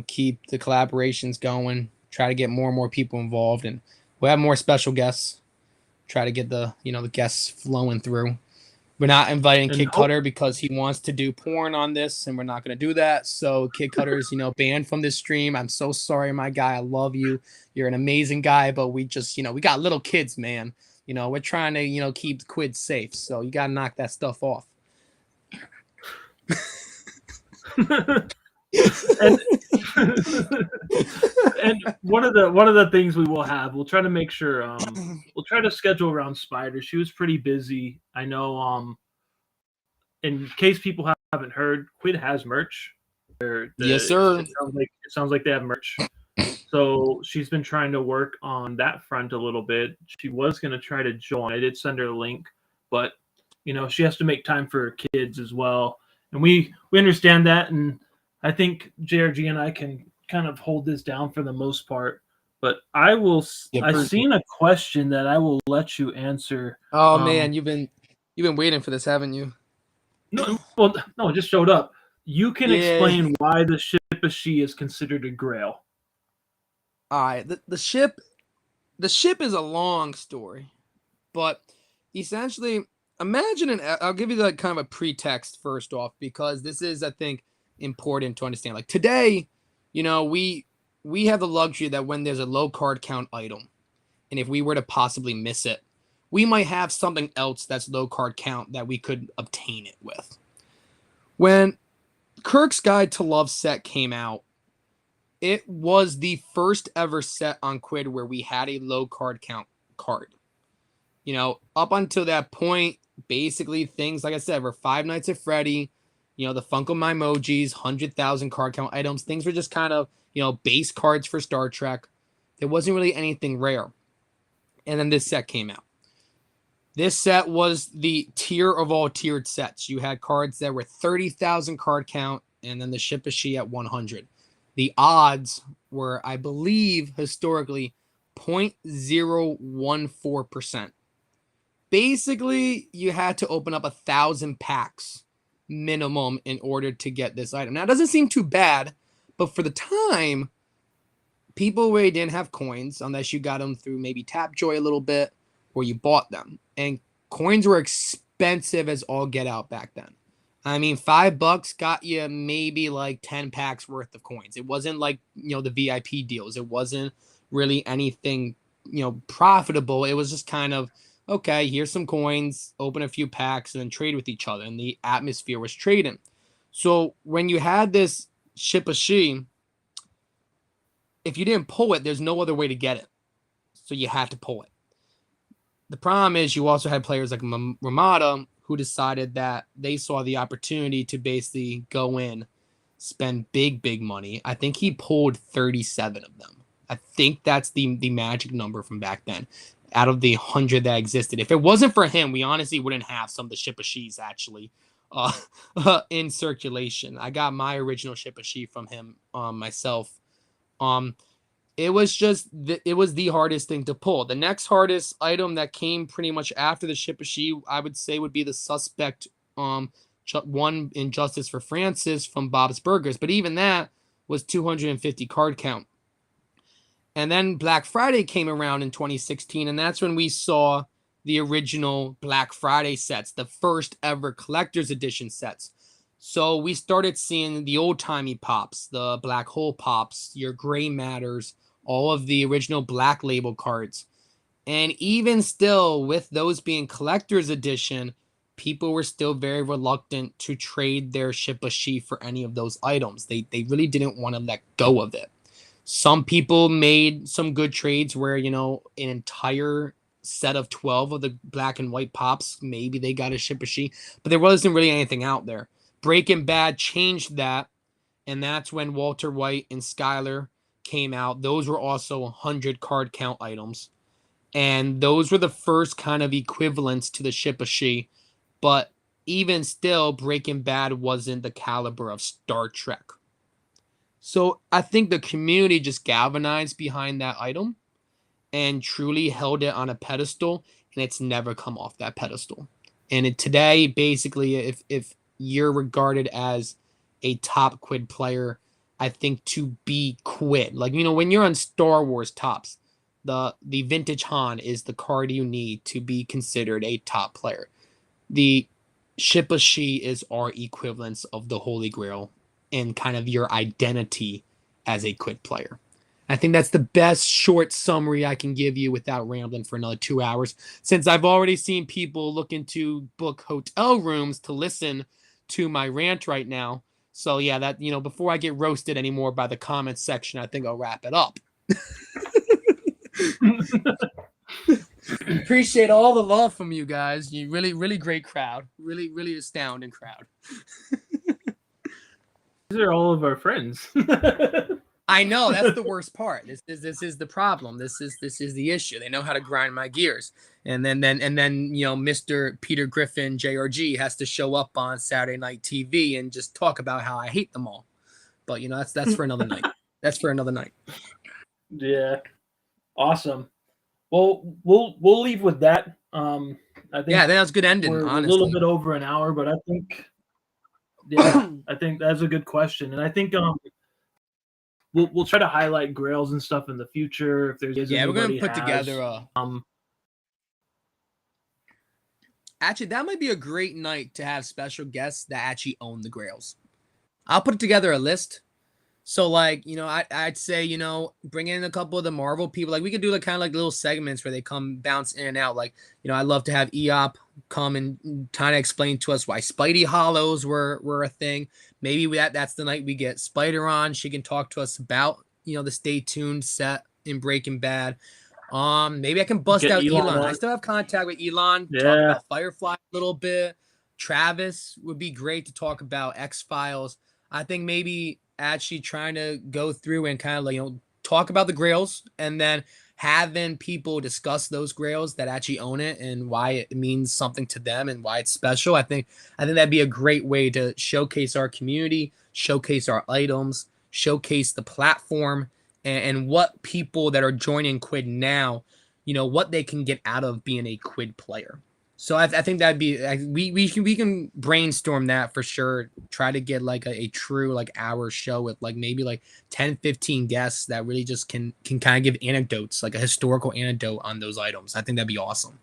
keep the collaborations going. Try to get more and more people involved, and we'll have more special guests. Try to get the the guests flowing through. We're not inviting Kid Cutter because he wants to do porn on this, and we're not going to do that. So Kid Cutter's, banned from this stream. I'm so sorry, my guy. I love you. You're an amazing guy, but we just, we got little kids, man. We're trying to, keep Quidd safe. So you got to knock that stuff off. and one of the things we'll try to make sure we'll try to schedule around Spider. She was pretty busy. I know in case people haven't heard, Quidd has merch. Yes, sir. It sounds like they have merch. So she's been trying to work on that front a little bit. She was going to try to join. I did send her a link, but she has to make time for her kids as well. And we understand that, and I think JRG and I can kind of hold this down for the most part. But I've seen a question that I will let you answer. Oh man, you've been waiting for this, haven't you? No, it just showed up. You can explain why the ship of She is considered a grail. All right, the ship is a long story, but essentially, I'll give you like kind of a pretext first off, because this is, I think, important to understand. Like today, we have the luxury that when there's a low card count item, and if we were to possibly miss it, we might have something else that's low card count that we could obtain it with. When Kirk's Guide to Love set came out, it was the first ever set on Quidd where we had a low card count card. Up until that point, basically things, like I said, were Five Nights at Freddy, the Funko Mimojis, 100,000 card count items. Things were just kind of, base cards for Star Trek. There wasn't really anything rare. And then this set came out. This set was the tier of all tiered sets. You had cards that were 30,000 card count, and then the Ship of She at 100. The odds were, I believe, historically 0.014%. Basically, you had to open up 1,000 packs minimum in order to get this item. Now, it doesn't seem too bad, but for the time, people really didn't have coins unless you got them through maybe Tapjoy a little bit or you bought them. And coins were expensive as all get out back then. I mean, $5 got you maybe like 10 packs worth of coins. It wasn't like, the VIP deals. It wasn't really anything, profitable. It was just kind of, okay, here's some coins, open a few packs, and then trade with each other. And the atmosphere was trading. So when you had this Ship of She, if you didn't pull it, there's no other way to get it. So you had to pull it. The problem is you also had players like Ramada who decided that they saw the opportunity to basically go in, spend big money. I think he pulled 37 of them. I think that's the magic number from back then, out of the 100 that existed. If it wasn't for him, we honestly wouldn't have some of the Ship of She's actually. in circulation. I got my original Shippashi from him myself. It was the hardest thing to pull. The next hardest item that came pretty much after the Shippashi, I would say, would be the suspect one Injustice for Francis from Bob's Burgers, but even that was 250 card count. And then Black Friday came around in 2016, and that's when we saw the original Black Friday sets, the first ever collector's edition sets. So we started seeing the old-timey pops, the Black Hole pops, your Gray Matters, all of the original Black Label cards. And even still, with those being collector's edition, people were still very reluctant to trade their Shippashi for any of those items. They really didn't want to let go of it. Some people made some good trades where, you know, an entire set of 12 of the black and white pops, maybe they got a Shippashi, but there wasn't really anything out there. Breaking Bad changed that, and that's when Walter White and Skylar came out. Those were also 100 card count items, and those were the first kind of equivalents to the Shippashi, but even still, Breaking Bad wasn't the caliber of Star Trek. So I think the community just galvanized behind that item and truly held it on a pedestal, and it's never come off that pedestal. And today, basically, if you're regarded as a top Quidd player, I think to be Quidd, like, you know, when you're on Star Wars tops, the Vintage Han is the card you need to be considered a top player. The Shippashi is our equivalence of the Holy Grail and kind of your identity as a Quidd player. I think that's the best short summary I can give you without rambling for another 2 hours, since I've already seen people looking to book hotel rooms to listen to my rant right now. So yeah, that, you know, before I get roasted anymore by the comments section, I think I'll wrap it up. Appreciate all the love from you guys. You really great crowd. Really astounding crowd. These are all of our friends. I know, that's the worst part. This is the problem. This is the issue. They know how to grind my gears. And then you know, Mr. Peter Griffin JRG has to show up on Saturday Night TV and just talk about how I hate them all. But you know, that's for another night. That's for another night. Yeah. Awesome. Well, we'll leave with that. I think that was a good ending. We're honestly, a little bit over an hour, but I think I think that's a good question, and I think we'll try to highlight grails and stuff in the future if there's we're gonna put together actually, that might be a great night to have special guests that actually own the grails. I'll put together a list. So, like, you know, I'd say, you know, bring in a couple of the Marvel people. Like, we could do like kind of like little segments where they come bounce in and out. Like, you know, I'd love to have EOP come and kind of explain to us why Spidey Hollows were a thing. Maybe that's the night we get Spider on. She can talk to us about, you know, the Stay Tuned set in Breaking Bad. Maybe I can bust out Elon. I still have contact with Elon. Yeah. Talk about Firefly a little bit. Travis would be great to talk about X-Files. I think maybe actually trying to go through and kind of, like, you know, talk about the grails and then having people discuss those grails that actually own it and why it means something to them and why it's special. I think that'd be a great way to showcase our community, showcase our items, showcase the platform, and what people that are joining Quidd now, you know, what they can get out of being a Quidd player. So I think that'd be, we can brainstorm that for sure. Try to get like a true like hour show with like maybe like 10, 15 guests that really just can kind of give anecdotes, like a historical anecdote on those items. I think that'd be awesome.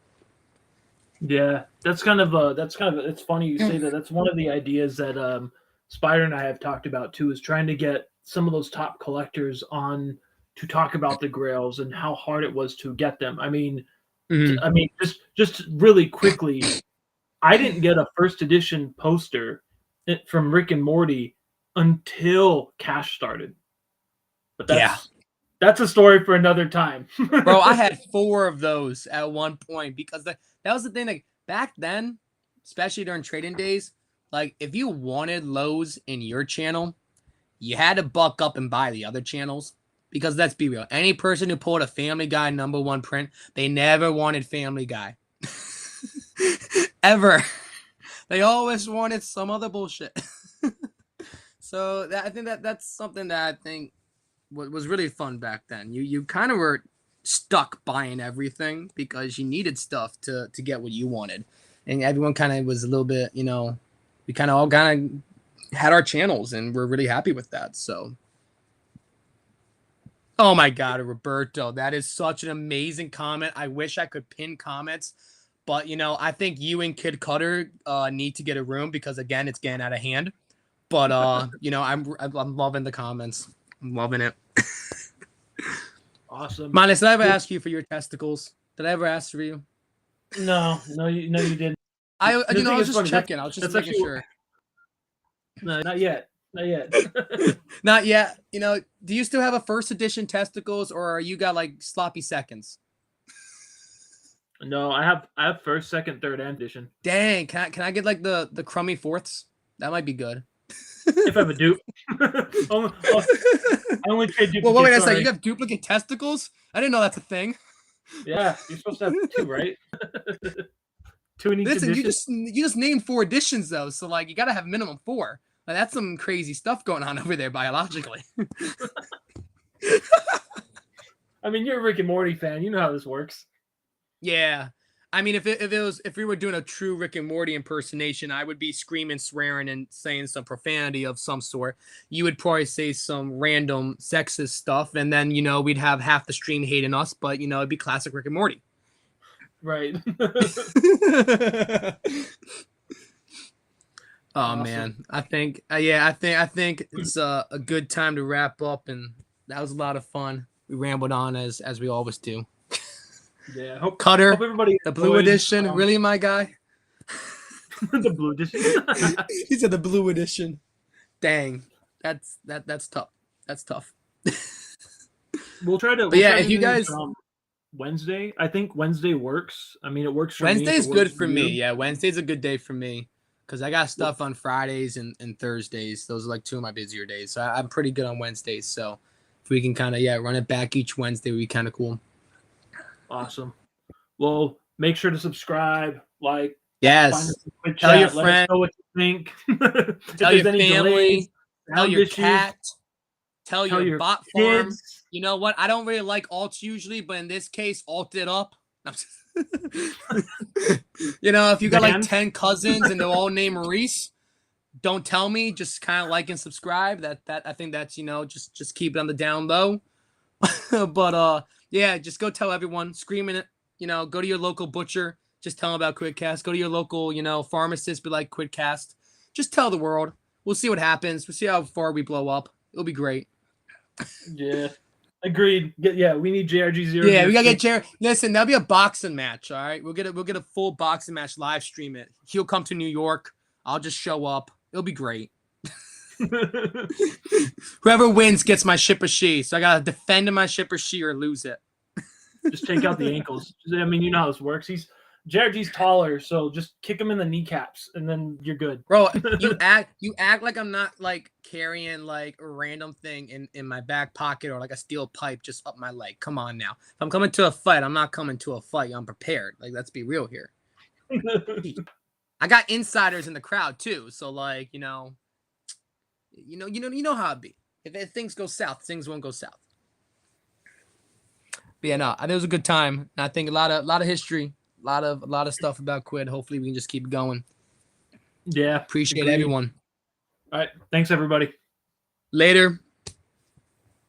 Yeah, it's funny you say that. That's one of the ideas that Spider and I have talked about too, is trying to get some of those top collectors on to talk about the grails and how hard it was to get them. I mean, just really quickly, I didn't get a first edition poster from Rick and Morty until Cash started. But that's a story for another time. Bro, I had 4 of those at one point because that was the thing. Like, back then, especially during trading days, like, if you wanted lows in your channel, you had to buck up and buy the other channels. Because let's be real, any person who pulled a Family Guy #1 print, they never wanted Family Guy. Ever. They always wanted some other bullshit. So I think that's something that I think was really fun back then. You kind of were stuck buying everything because you needed stuff to get what you wanted, and everyone kind of was a little bit, we kind of all kind of had our channels, and we're really happy with that. So, oh my God, Roberto, that is such an amazing comment. I wish I could pin comments, but I think you and Kid Cutter need to get a room because again, it's getting out of hand. But I'm loving the comments. I'm loving it. Awesome. Minus, did I ever ask you for your testicles? Did I ever ask for you? No, you didn't. I was just checking. I was just making sure. No, not yet. Not yet. Do you still have a first edition testicles, or are you got like sloppy seconds? No, I have first, second, third, and edition. Dang, can I get like the crummy fourths? That might be good. If I have a dupe. I only trade duplicates. Well, wait a second. You have duplicate testicles? I didn't know that's a thing. Yeah, you're supposed to have 2, right? 2 in each Listen, edition. you just named 4 editions though, so like you gotta have minimum 4. Like, that's some crazy stuff going on over there biologically. I mean, you're a Rick and Morty fan. You know how this works. Yeah. I mean, if we were doing a true Rick and Morty impersonation, I would be screaming, swearing, and saying some profanity of some sort. You would probably say some random sexist stuff, and then we'd have half the stream hating us, but it'd be classic Rick and Morty. Right. Oh Awesome. man, I think it's a good time to wrap up, and that was a lot of fun. We rambled on as we always do. Yeah. Cutter, hope everybody the blue edition, really, my guy? The blue edition. He said the blue edition. Dang, that's tough. That's tough. We'll try to. But yeah, if you guys. Wednesday, I think Wednesday works. I mean, it works for Wednesday's me. good for me. Yeah, Wednesday's a good day for me because I got stuff on Fridays and Thursdays. Those are like 2 of my busier days. So I'm pretty good on Wednesdays. So if we can kind of run it back each Wednesday, would be kind of cool. Awesome. Well, make sure to subscribe, like. Yes. Tell your friends. Let us know what you think. Tell your family. Delays, tell your issues, cat. Tell your bot farm. kids. You know what? I don't really like alts usually, but in this case, alt it up. If you got like 10 cousins and they're all named Maurice, don't tell me. Just kind of like and subscribe. That I think that's just keep it on the down low. But just go tell everyone, screaming it. Go to your local butcher. Just tell them about Quiddcast. Go to your local, pharmacist. Be like Quiddcast. Just tell the world. We'll see what happens. We'll see how far we blow up. It'll be great. Yeah. Agreed. Yeah, we need JRG007. Yeah, we gotta get JRG. Listen, that'll be a boxing match. All right, we'll get a full boxing match. Live stream it. He'll come to New York. I'll just show up. It'll be great. Whoever wins gets my shipper she. So I gotta defend my shipper she or lose it. Just take out the ankles. I mean, you know how this works. JRG's taller, so just kick him in the kneecaps, and then you're good. Bro, you act like I'm not like carrying like a random thing in my back pocket or like a steel pipe just up my leg. Come on now. If I'm coming to a fight, I'm not coming to a fight. I'm prepared. Like, let's be real here. I got insiders in the crowd too, so like you know how it be. If things go south, things won't go south. But yeah, no, it was a good time. And I think a lot of history. A lot of stuff about Quidd. Hopefully we can just keep going. Yeah. Appreciate everyone. All right. Thanks, everybody. Later.